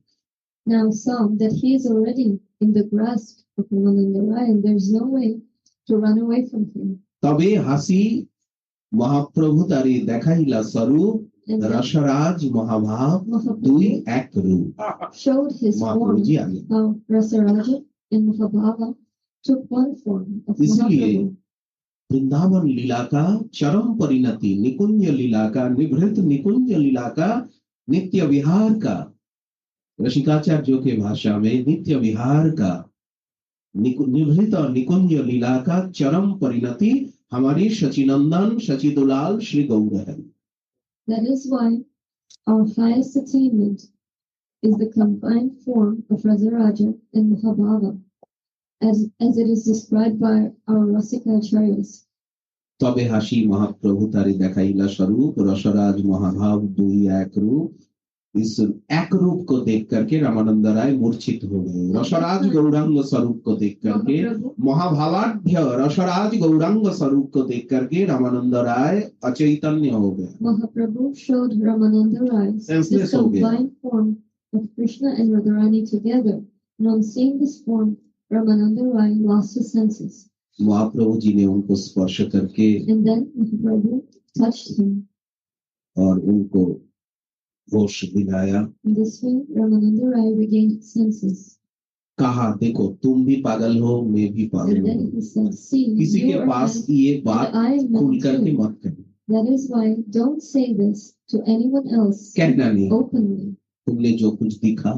now saw that he is already in the grasp of Ramananda Rai and there's no way to run away from him. তবে হাসি মহাপ্রভু তারি দেখাইলা স্বরূপ And then রসরাজ মহাভাব দুই Mahaprabhu এক রূপ. showed his মহাপ্রভু form जी आगे. how Rasaraja and Mahabhava took one form of इसलिए Mahaprabhu. Vrindavan लीला का चरम परिणति, निकुंज लीला का निभृत निकुंज लीला का नित्य विहार का, रसिकाचार्यों के भाषा में नित्य विहार का निभृत और निकुंज लीला का चरम परिणति हमारी शचीनंदन शचीदुलाल श्री गौर है। That is why our highest attainment is the combined form of Radharaja and Mahabhava, as it is described by our Rasika Acharyas. তবে হাসি মহাপ্রভু তারে দেখাইলা স্বরূপ रसराज महाभाव दुई एक रूप। इस एक रूप को देख करके रामानंद राय मूर्छित हो गए। रसराज गौरांग स्वरूप को देख करके महाभावाढ्य रसराज गौरांग स्वरूप को देख करके रामानंद राय अचैतन्य हो गए। Mahaprabhu showed Ramananda Rai Senseless this हो गया। combined form of Krishna and Radharani together, and on seeing this form, Ramananda Rai lost his senses. Mahaprabhu ji ने उनको स्पर्श करके And then Mahaprabhu touched him. और उनको होश दिलाया। In this way, Ramananda Rai regained his senses. कहा देखो तुम भी पागल हो मैं भी पागल And then हूँ, he said, "See, किसी you के are पास mad, ये and बात I am खुल mad करके too. मत कहना। That is why don't say this to anyone else कहना नहीं। openly. तुमने जो कुछ दिखा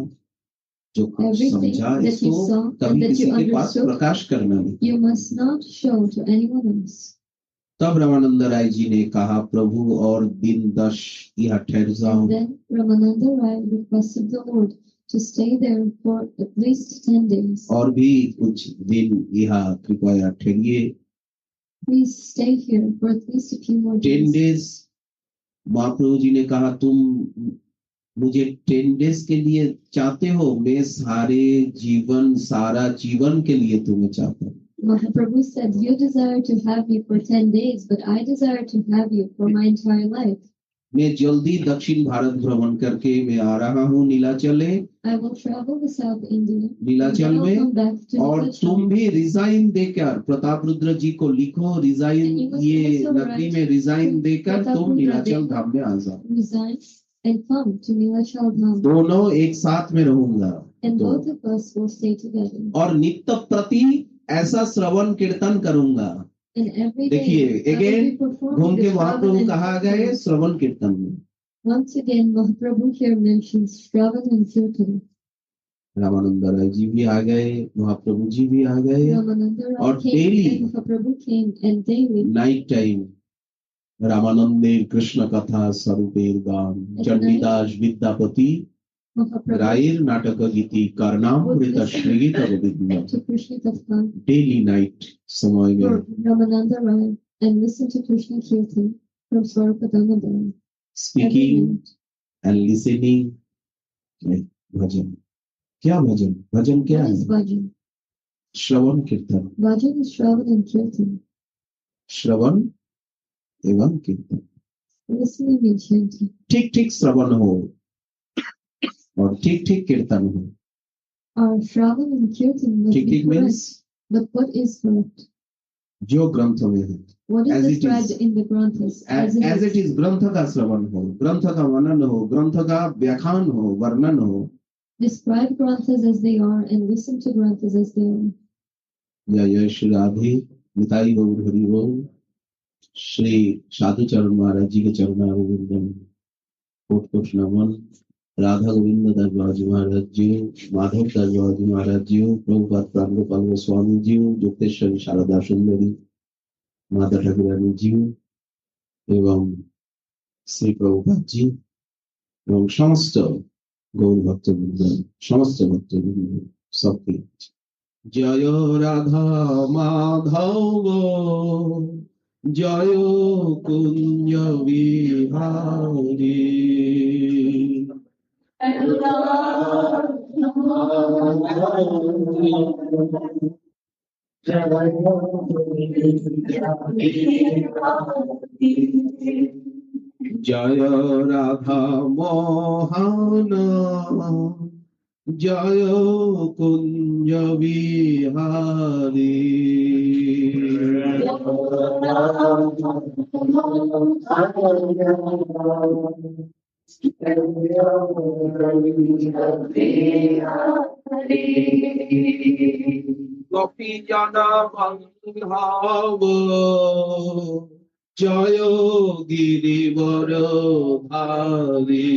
जो कुछ Everything समझा that you इसको saw कभी and that किसी you के पास understood, प्रकाश करना नहीं। you must not show to anyone else." तब रामानंद राय जी ने कहा प्रभु और दिन 10 यहाँ ठहर जाओ। And then Ramananda Rai requested the Lord to stay there for at least 10 days. और भी कुछ दिन यहाँ कृपया ठहरिए। Please stay here for at least a few more 10 days. Days Mahaprabhu ji ने कहा तुम मुझे 10 डेज के लिए चाहते हो, मैं सारा जीवन के लिए तुम्हें चाहता हूँ। Mahaprabhu said, "You desire to have me for 10 days, but I desire to have you for my entire life. मैं जल्दी दक्षिण भारत भ्रमण करके मैं आ रहा हूँ नीलाचले I will travel to South India, and Nilachal then I'll में, come back to और Nilachal. तुम भी रिजाइन देकर प्रताप रुद्र जी को लिखो रिजाइन, And you must ये also नगरी write में रिजाइन to देकर Pratap तुम Rudra नीलाचल Dekha, धाम में आ जाओ। Resign and come to Nilachal Dham, दोनों एक साथ में रहूंगा and तो, both of us will stay together. और नित्य प्रति ऐसा श्रवण कीर्तन करूंगा। And every देखिए day I will again be performing घूम the के Shravan महाप्रभु and कहा गए Kirtan. श्रवण कीर्तन में। Once again, Mahaprabhu here mentions Shravan and Kirtan. Ramanand Rai ji भी आ गए, महाप्रभु जी भी आ गए, Ramananda Rai और came daily and Mahaprabhu came, and daily night time रामानंदेर कृष्ण कथा स्वरूपेर गान चंडीदास विद्यापति Mahaprabhu राয়ের नाटक गीति कर्णामृत श्रीगीत Govinda to Krishna Katha daily night समय में for Ramananda Rai and listen to Krishna Kirtan from Swarupa Damodar. Speaking and listening भजन। क्या भजन? भजन क्या What है? is Bhajan? श्रवण कीर्तन। Bhajan is Shravan and Kirtan. श्रवण एवं कीर्तन, Listening and chanting. ठीक ठीक श्रवण हो और ठीक ठीक कीर्तन हो। Our Shravan and Kirtan must ठीक be ठीक correct. Means But what is correct? जो ग्रंथ में है, What is As it described is. in the Granthas? As it is ग्रंथ का श्रवण हो, ग्रंथ का मनन हो, ग्रंथ का व्याख्यान हो, वर्णन हो। Describe Granthas as they are and listen to Granthas as they are. जय जय श्री राधे निताई गौर हरि बोल। श्री साधु चरण महाराज जी के चरणारविंद में कोट कोट नमन। राधा गोविंद दास बाबा महाराज जी, माधव दास बाबा महाराज जी, प्रभुपाद प्राणगोपाल गोस्वामी जी, युक्तेश्वरी शारदा सुंदरी माता ठाकुरानी जी एवं श्री प्रभुपाद जी एवं समस्त गौर भक्तवृंद, समस्त भक्तवृंद सबके जय राधा माधव जय कुंज विहारी। जय राधा मोहन जय कुंज विहारी। गोपी जन बंधव जय गिरिवर धारी।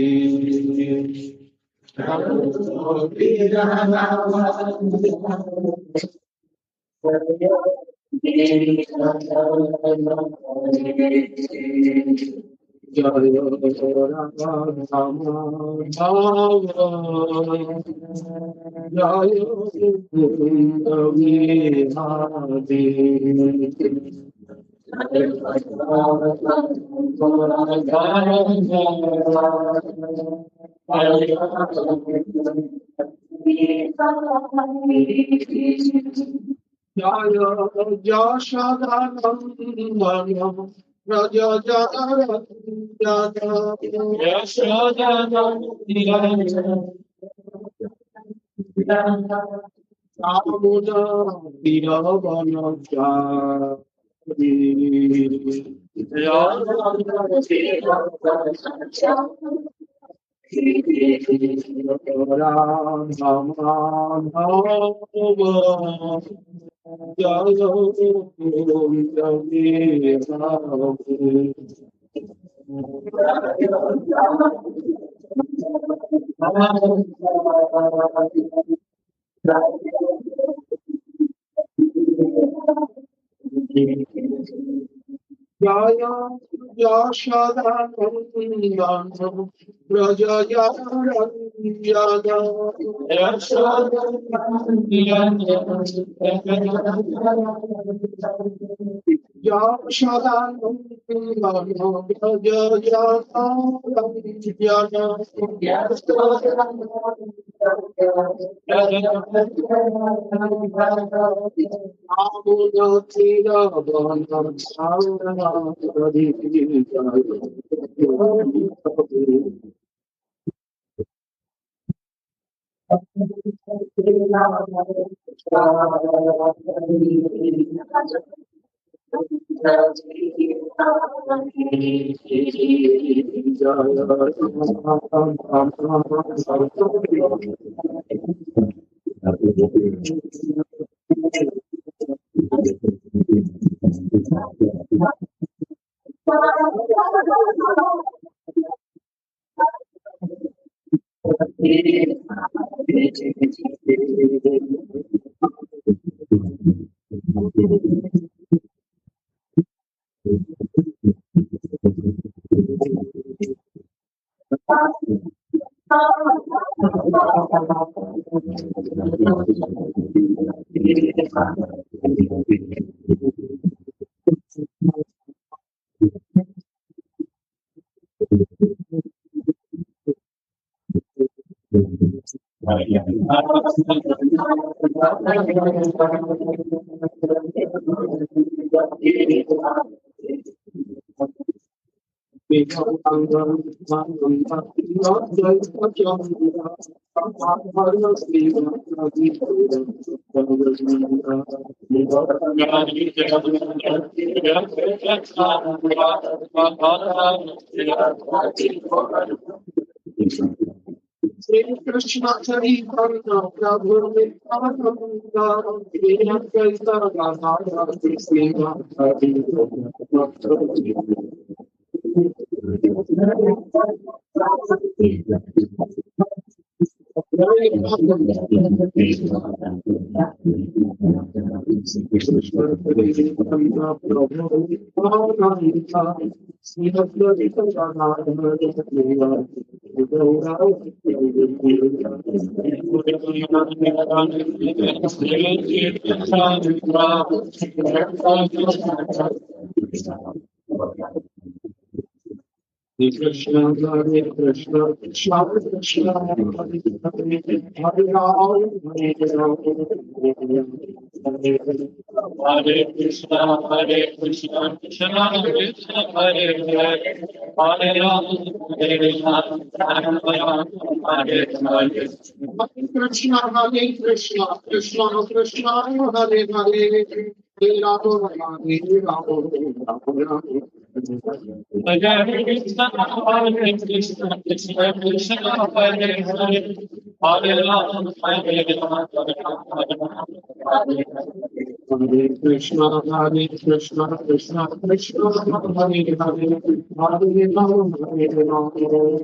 Hare Krishna, Krishna Krishna, Hare Hare, Hare Ram, Hare Ram, Hare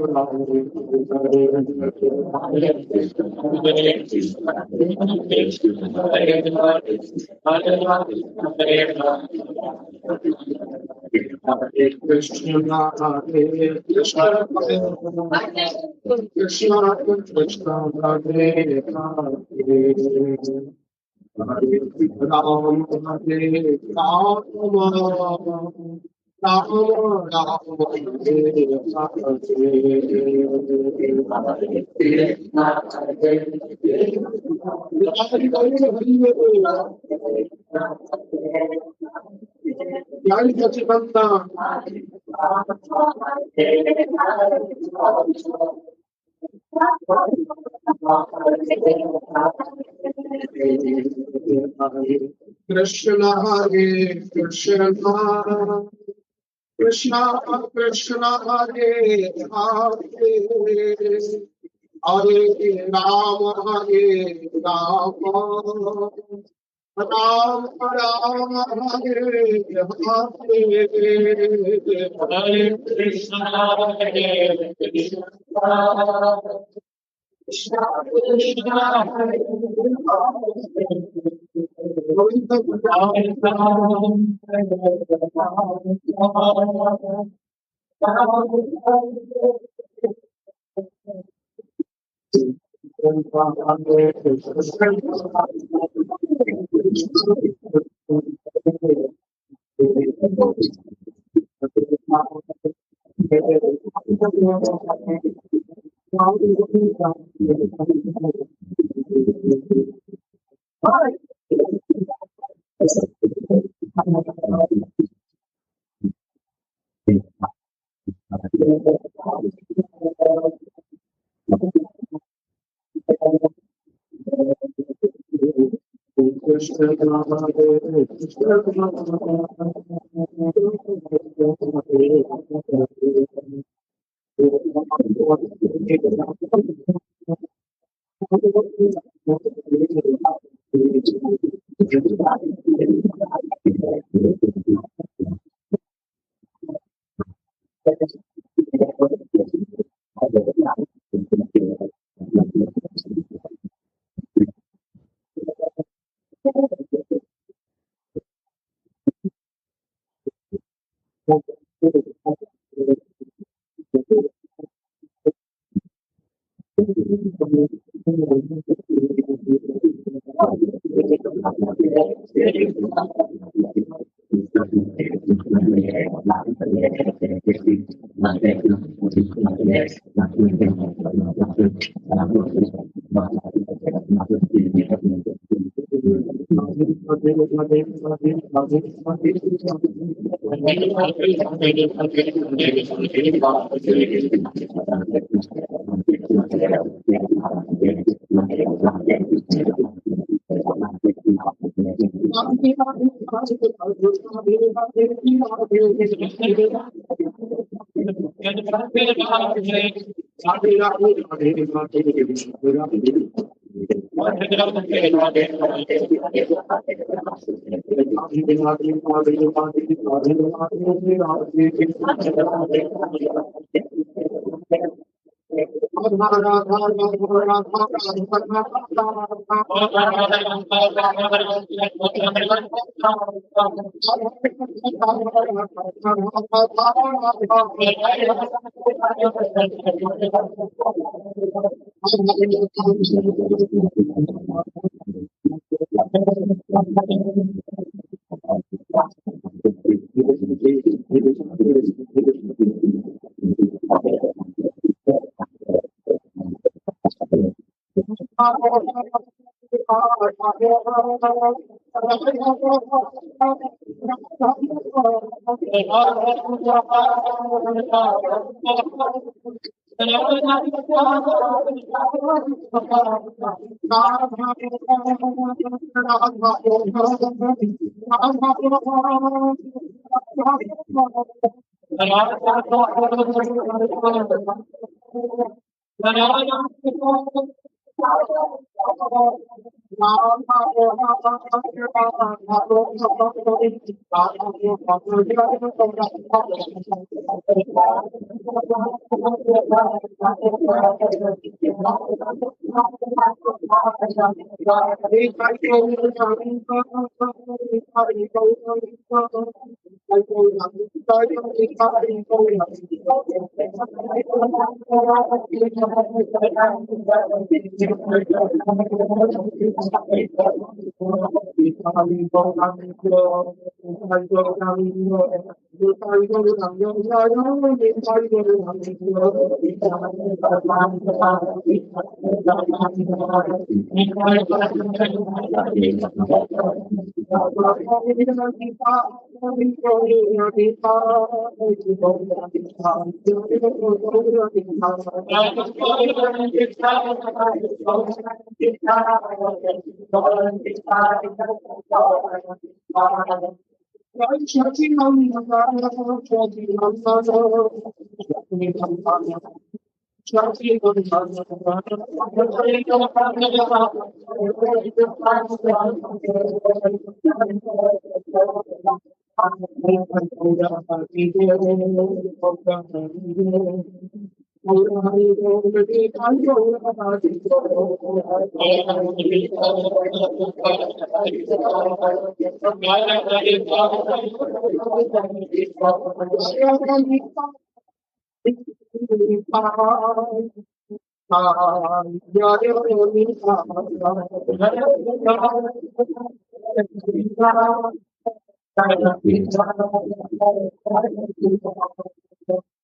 Krishna, Krishna Krishna, Hare Hare. Hare Ram, Hare Ram, Ram Ram, Hare Krishna, Hare Krishna, Krishna Krishna, Hare Hare, Hare Ram, Hare Ram, Ram Ram, Hare Hare, Hare Krishna, Hare Krishna, Krishna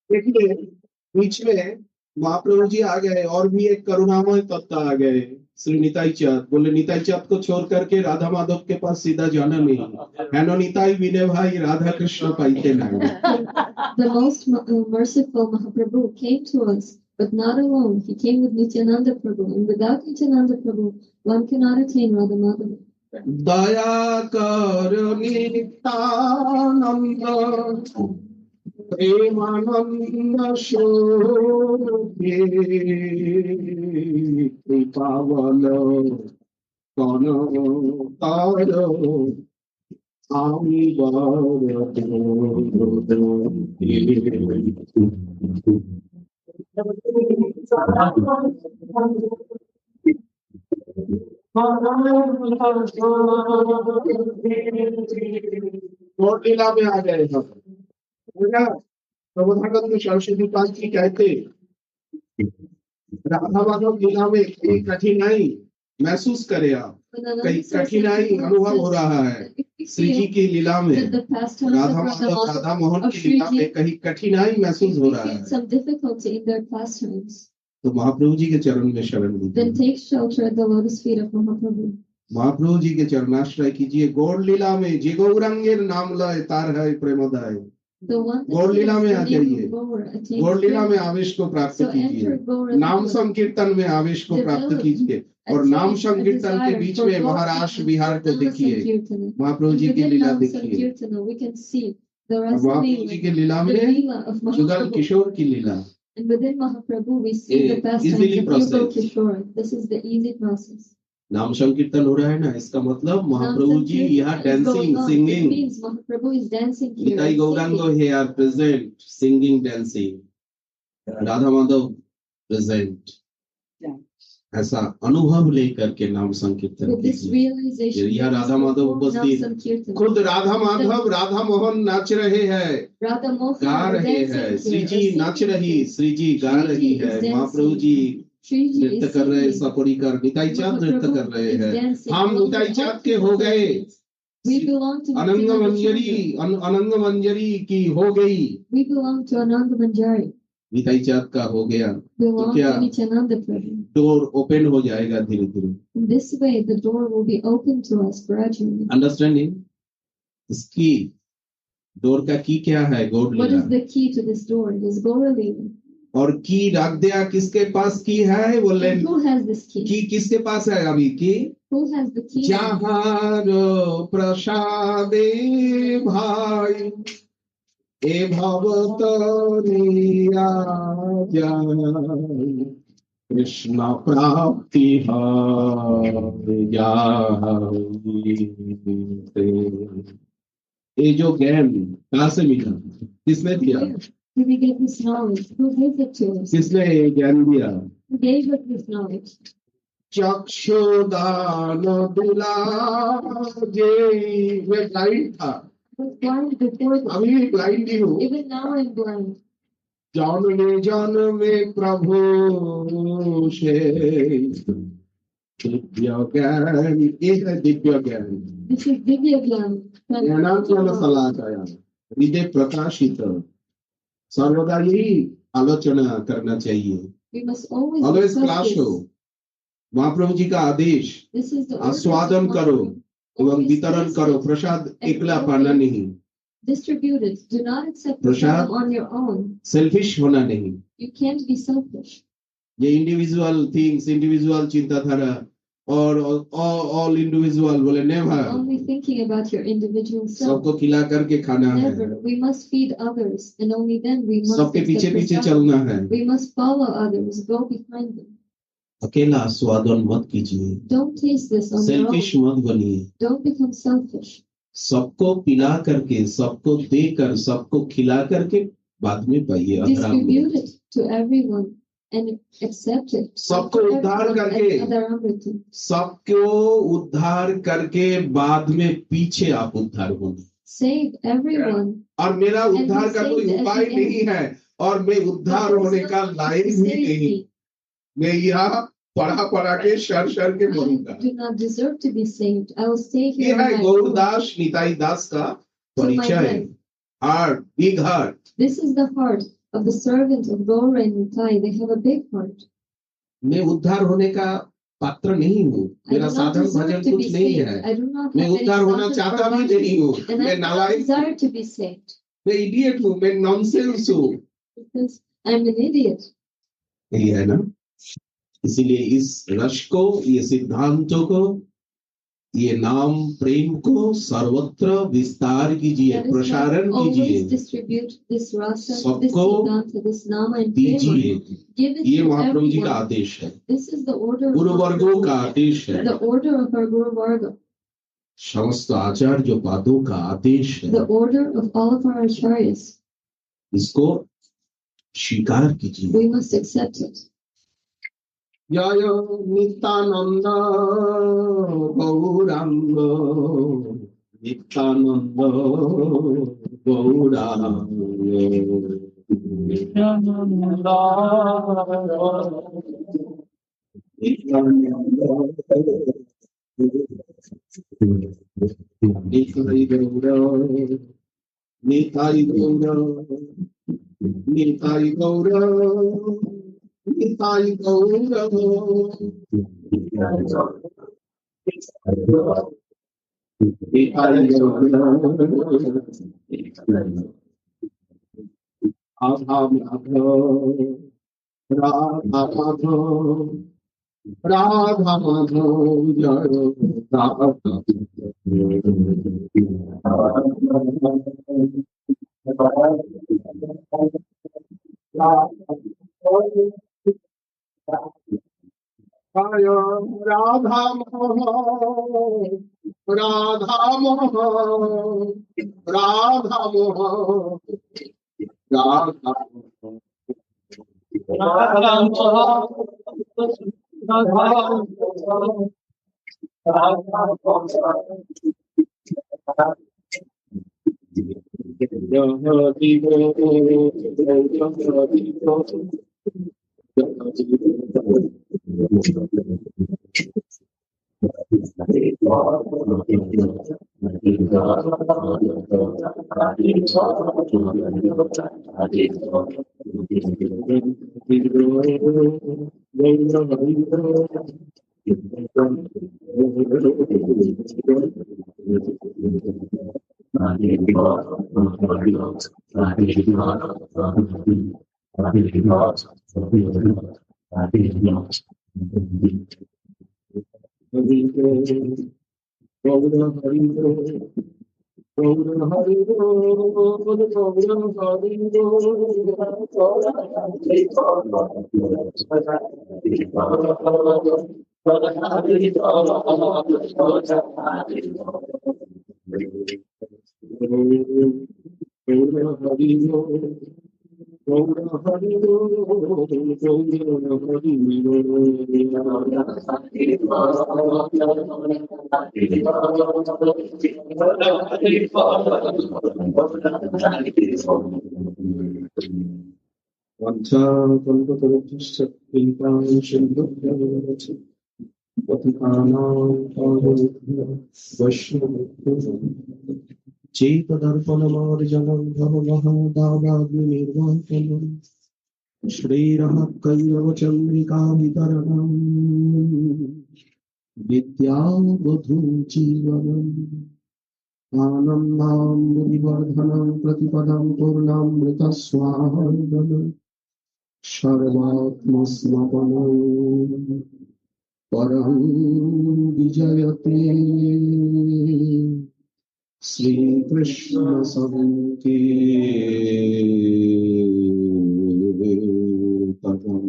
देखिए बीच में महाप्रभु जी आ गए और भी एक करुणामय तत्व आ गए, श्री निताई चाँद। बोले निताई चाँद को छोड़ करके राधा माधव के पास सीधा जाना नहीं है, नो निताई विनय भाई राधा कृष्ण पाइते नहीं। The most merciful Mahaprabhu came to us, but not alone. He came with Nityananda Prabhu, and without Nityananda Prabhu, one cannot attain Radha Madhava. दया कर नित्यानंद प्रेमानंद शोभे कृपावल कन तार आमी गौर लीला में आ गए हम। प्रबोधानंद सरस्वती पाद जी कहते राधा माधव लीला में एक कठिनाई महसूस करे आप, कहीं कठिनाई अनुभव हो रहा है श्री जी की लीला में, राधा माधव राधा मोहन की लीला में कहीं कठिनाई महसूस हो रहा है तो महाप्रभु जी के चरण में शरण लीजिए, महाप्रभु जी के चरणाश्रय कीजिए। गौर लीला में जे गौरंगेर नाम लय तार है प्रेमोदय, गौर लीला में आ जाइए, गौर लीला में आवेश को प्राप्त कीजिए, नाम संकीर्तन में आवेश को प्राप्त कीजिए और नाम संकीर्तन के बीच में महाराष्ट्र बिहार को देखिए, महाप्रभु जी की लीला देखिए। महाप्रभु जी की लीला में जुगल किशोर की लीला And within Mahaprabhu, we see the pastime of Yugal Kishore. This is the easy process. नाम संकीर्तन हो रहा है ना, इसका मतलब महाप्रभु जी यहाँ dancing singing, Mahaprabhu is dancing here. Nitai Gaurang here present singing dancing, Radha Madhav present, ऐसा अनुभव लेकर के नाम संकीर्तन कीजिए। यह राधा माधव उपस्थित, खुद राधा माधव राधा मोहन नाच रहे हैं, गा रहे हैं, श्री जी नाच रही, श्री जी गा रही है, महाप्रभु जी नृत्य कर रहे हैं, सपरिकर निताई चाँद नृत्य कर रहे हैं। हम निताई चाँद के हो गए, अनंग मंजरी की हो गई, निताई चाँद का हो गया तो क्या डोर ओपन हो जाएगा धीरे धीरे। This way the door will be open to us gradually. Understanding इसकी डोर का की क्या है? गौर What Leela. is the key to this door? It is Gaura Leela. और की रख दिया किसके पास की है? वो ले And who has this key? की किसके पास है अभी की? Who has the key? जहाँ प्रसादे भाई ए भवतरिया जाय कृष्ण प्राप्ति ये जो ज्ञान कहाँ से मिला, किसने दिया, Where did we get this knowledge? Who gave it to us? किसने ये ज्ञान दिया? Who gave us this knowledge? चक्षुदान दिला जे, मैं ब्लाइंड था, I was blind before this. अभी भी ब्लाइंड ही हूँ, Even now I'm blind. जन्मे प्रभु से दिव्य ज्ञान, ये है दिव्य ज्ञान, This is Divya Gyan. ज्ञानांजन सलाहया, हृदय प्रकाशित, सर्वदा यही आलोचना करना चाहिए, We must always always discuss class हो, this. महाप्रभु जी का आदेश, This is the order आस्वादन of करो Mahaprabhu. एवं Always वितरण taste करो, it, प्रसाद एकला पाना नहीं, distribute it. Do not accept Prasad it on your own. Selfish होना नहीं, You can't be selfish. ये इंडिविजुअल थिंग्स, इंडिविजुअल चिंताधारा और ऑल इंडिविजुअल बोले never, Only thinking about your individual self. सबको खिला करके खाना है, Never. We must feed others, and only then we must सबके पीछे accept पीछे the चलना है, We must follow others. Go behind them. अकेला आस्वादन मत कीजिए, Don't taste this on your selfish own. मत बनिए, Don't become selfish. सबको पिला करके, सबको देकर, सबको खिला करके बाद में पाइए आराम में, Distribute it to everyone and accept it. सबको उद्धार करके, Adaramrita. सबको उद्धार करके बाद में पीछे आप उद्धार होंगे, Save everyone. और मेरा And उद्धार be का कोई saved at उपाय the नहीं end. है और मैं उद्धार But होने it's का not लायक to भी save नहीं, me. मैं यहाँ पढ़ा के शर के मरूंगा। I do not deserve to be saved. I will stay ये here. है on my गौरदास निताई दास का परिचय, heart, big heart, This is the heart of the servant of Gaura and Nitai. They have a big heart. मैं उद्धार होने का पात्र नहीं हूँ, I मेरा do not साधन deserve भजन to be कुछ नहीं saved. है, I do not मैं have any उद्धार होना sadhana चाहता or भी bhakti. नहीं हूँ, And मैं I do not नालायक हूँ, desire to be saved मैं इडियट हूँ, मैं नॉनसेंस हूँ, because I'm an idiot. यही है ना। इसीलिए इस रस को, ये सिद्धांतों को, ये नाम प्रेम को सर्वत्र विस्तार कीजिए, That is why प्रसारण always कीजिए, distribute this rasa, this सबको siddhanta, this nama and दीजिए, prema. Give it ये to महाप्रभु जी का everyone. आदेश है, This is the order of गुरु वर्गों का आदेश है, the order of our Guru Varga, समस्त आचार्य पादों का आदेश है, the order of all of our acharyas. इसको स्वीकार कीजिए। We must accept it. जय नित्यानंद गौरांग, नित्यानंद गौरांग, निताई गौर, निताई गौर, निताई गौर, निताई गौर, निताई गौर, आधा माधव, राधा माधव, राधा माधव, जय राधा। जय राधा मोहन, राधा मोहन, राधा मोहन, राधा मोहन, विद्यावधू जीवनम् आनन्दाम्बुधिवर्धनं प्रतिपदं पूर्णामृतस्वादनं सर्वात्मस्मपनं परं विजयते श्रीकृष्णसङ्कीर्तनं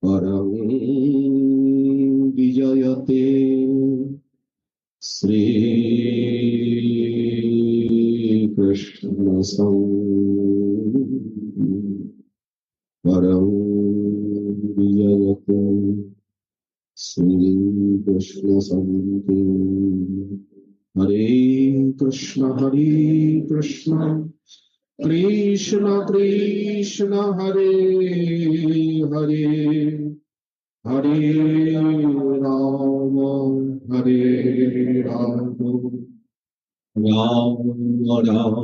परं विजयते श्री कृष्ण परम विजयते श्री कृष्ण संगे हरे कृष्ण कृष्ण कृष्ण हरे हरे हरे राम राम राम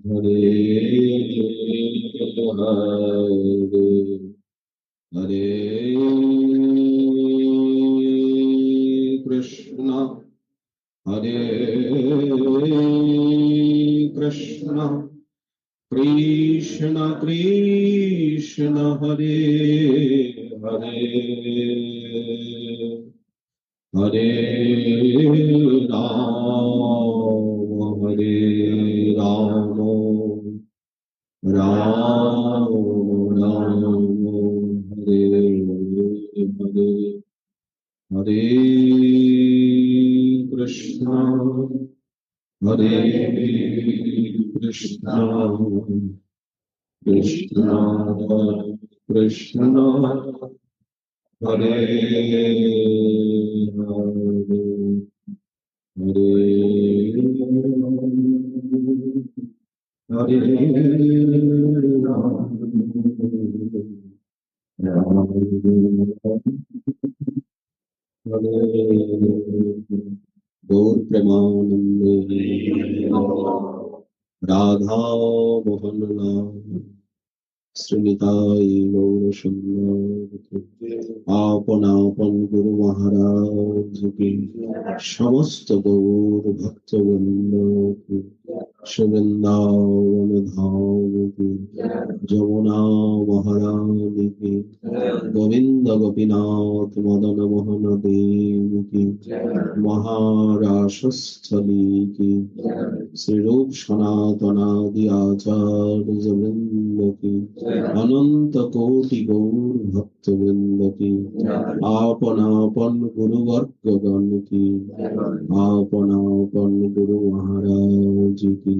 हरे हरे हरे कृष्ण कृष्ण हरे हरे हरे राम राम राम हरे हरे हरे कृष्ण कृष्ण कृष्ण हरे हरे गौर प्रेमानंदे राधा मोहन लाल श्रीनिताई गौर आपन आपन गुरु महाराज की समस्त गौर भक्त वृंद की वृंदावन धाम की जमुना महारानी की गोविंद गोपीनाथ मदन मोहन देव की महाराष्ट्रस्थली की श्री रूप सनातनादि आचार्य वृंद की अनंत कोटि गौर भक्त वृंद की आपन आपन गुरु वर्ग गण की आपन आपन गुरु महाराज की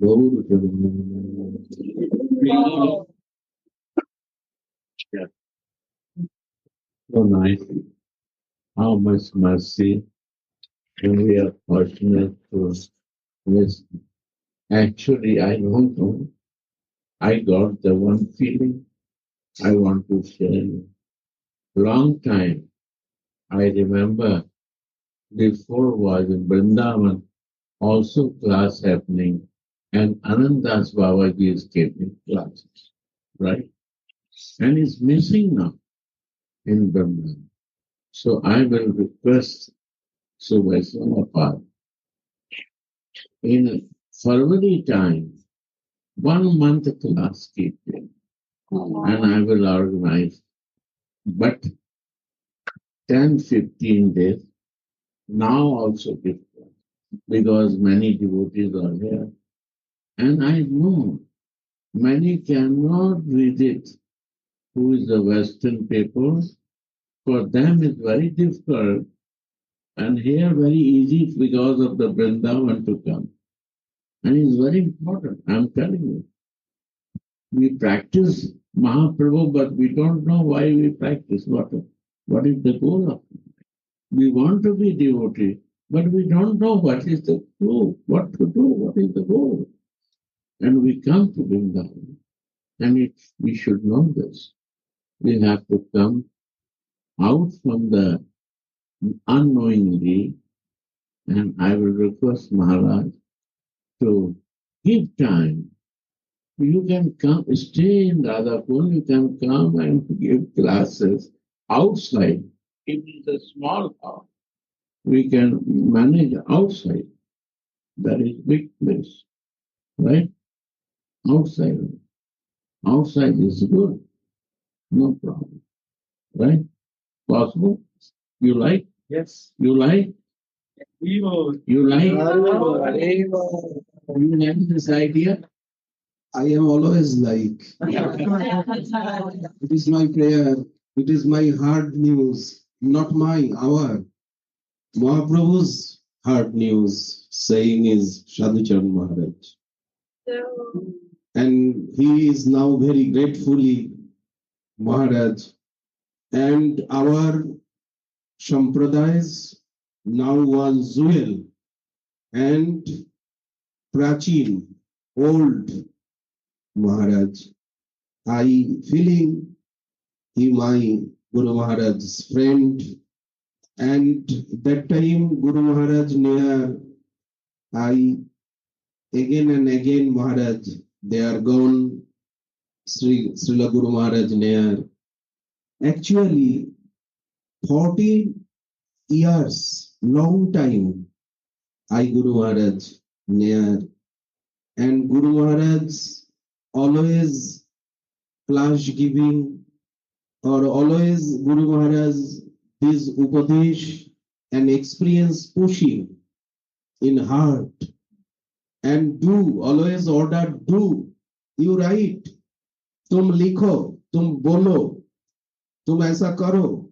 गौर so nice. How much mercy and we are fortunate to this. Actually, I don't know. I got the one feeling I want to share you. Long time, I remember before was in Vrindavan, also class happening, and Anandas Babaji is giving classes, right? And is missing now in Vrindavan. So I will request Subhaisana in February time, 1 month class keeping, and I will organize. But 10-15 days, now also give class. because many devotees are here. And I know many cannot read it. Who is the Western papers? For them it's very difficult. And here very easy because of the Vrindavan to come. And it's very important, I'm telling you. We practice Mahaprabhu, but we don't know why we practice. What is the goal of it? We want to be devotee, but we don't know what is the goal, what to do, what is the goal. And we come to Vrindavan, and we should know this. We have to come out from the unknowingly, and I will request Maharaj to give time. You can come, stay in Radhapur, you can come and give classes outside. It is a small house. We can manage outside. That is big place, right? Outside. Outside is good. No problem. Right? Possible? You like? Yes. You like? Evil. You like? Haribo. You like this idea? I am always like. It is my prayer. It is my hard news, not our. Mahaprabhu's hard news saying is Sadhucharan Maharaj. And he is now very gratefully Maharaj. And our Sampradayas now one jewel and Prachin, old Maharaj. I feeling he my Guru Maharaj's friend. And that time Guru Maharaj near, I again and again Maharaj, they are gone, Srila Guru Maharaj near. Actually, 40 years, long time, I Guru Maharaj near. And Guru Maharaj always class giving, or always Guru Maharaj his upadesh and experience pushing in heart, and do, always order do. You write, tum likho, tum bolo, tum aisa karo.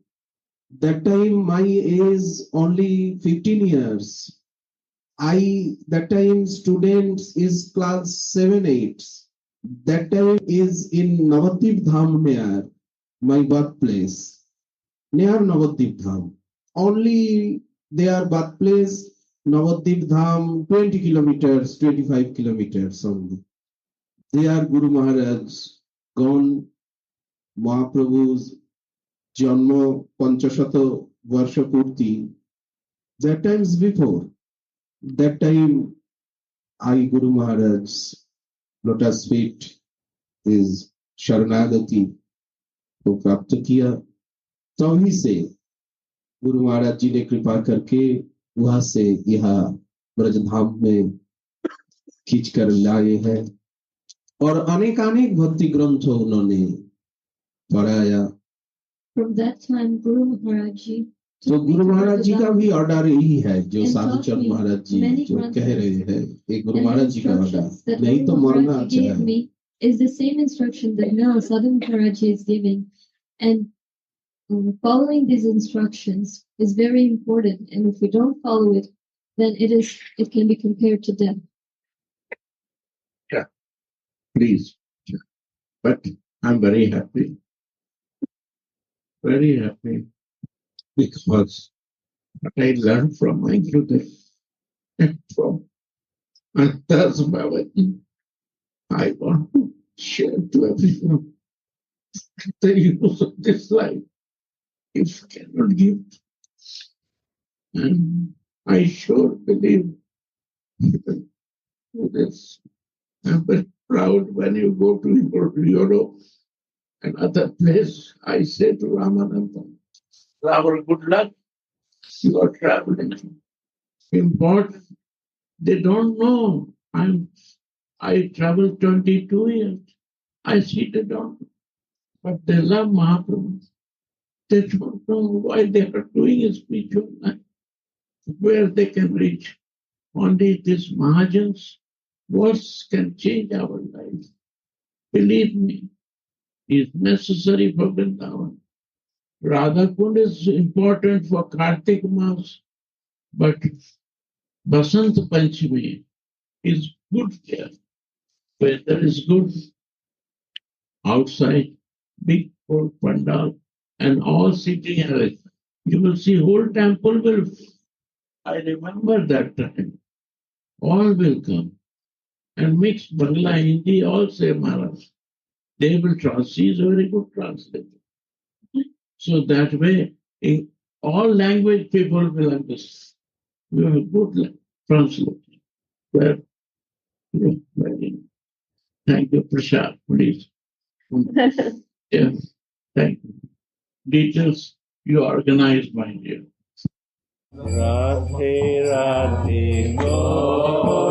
That time my age only 15 years. That time students is class 7, 8. That time is in Navadvip Dham near my birthplace. Near Navadvip Dham. Only their birthplace, Navadvip Dham, 20 kilometers, 25 kilometers only. There Guru Maharaj gone, Mahaprabhu's Janma Panchashata Varsha Purti. That times before, that time I Guru Maharaj's lotus feet is Sharanagati को प्राप्त किया, तभी से गुरु महाराज जी ने कृपा करके वहां से यहाँ ब्रजधाम में खींच कर लाए हैं और अनेक भक्ति ग्रंथ उन्होंने पढ़ाया. From that time, Guru Maharaj Ji. तो गुरु महाराज जी का भी ऑर्डर यही है जो साधुचरण महाराज जी जो कह रहे हैं, एक गुरु महाराज जी का ऑर्डर, नहीं तो मरना अच्छा है. Is the same instruction that now Sadhu Maharaj Ji is giving, and following these instructions is very important. And if we don't follow it, then it can be compared to death. Yeah, please. But I'm very happy, because what I learned from my Gurudev and from Antas Bhavaji, I want to share to everyone the use of this life. If you cannot give, and I sure believe this. I'm very proud when you go to Europe and other place. I say to Ramananda, Rahul, good luck. You are traveling. Important. They don't know. I traveled 22 years. I see they don't know. But they love Mahaprabhu. They don't know why they are doing a spiritual life, where they can reach. only these Mahajans' words can change our life. Believe me, it's necessary for Vrindavan. Radha Kund is important for Kartik Mas, but Basant Panchami is good there. Weather is good outside, big old pandal, and all sitting away. You will see whole temple will. I remember that time. All will come. And mixed Bangla, Hindi, all say Maharaj. They will translate. He is a very good translator. So that way, in all language people will understand. You have a good translator. Well, yeah, very. Thank you, Prashad, please. Yeah, thank you. Details you organize, my dear. Radhe Radhe Go.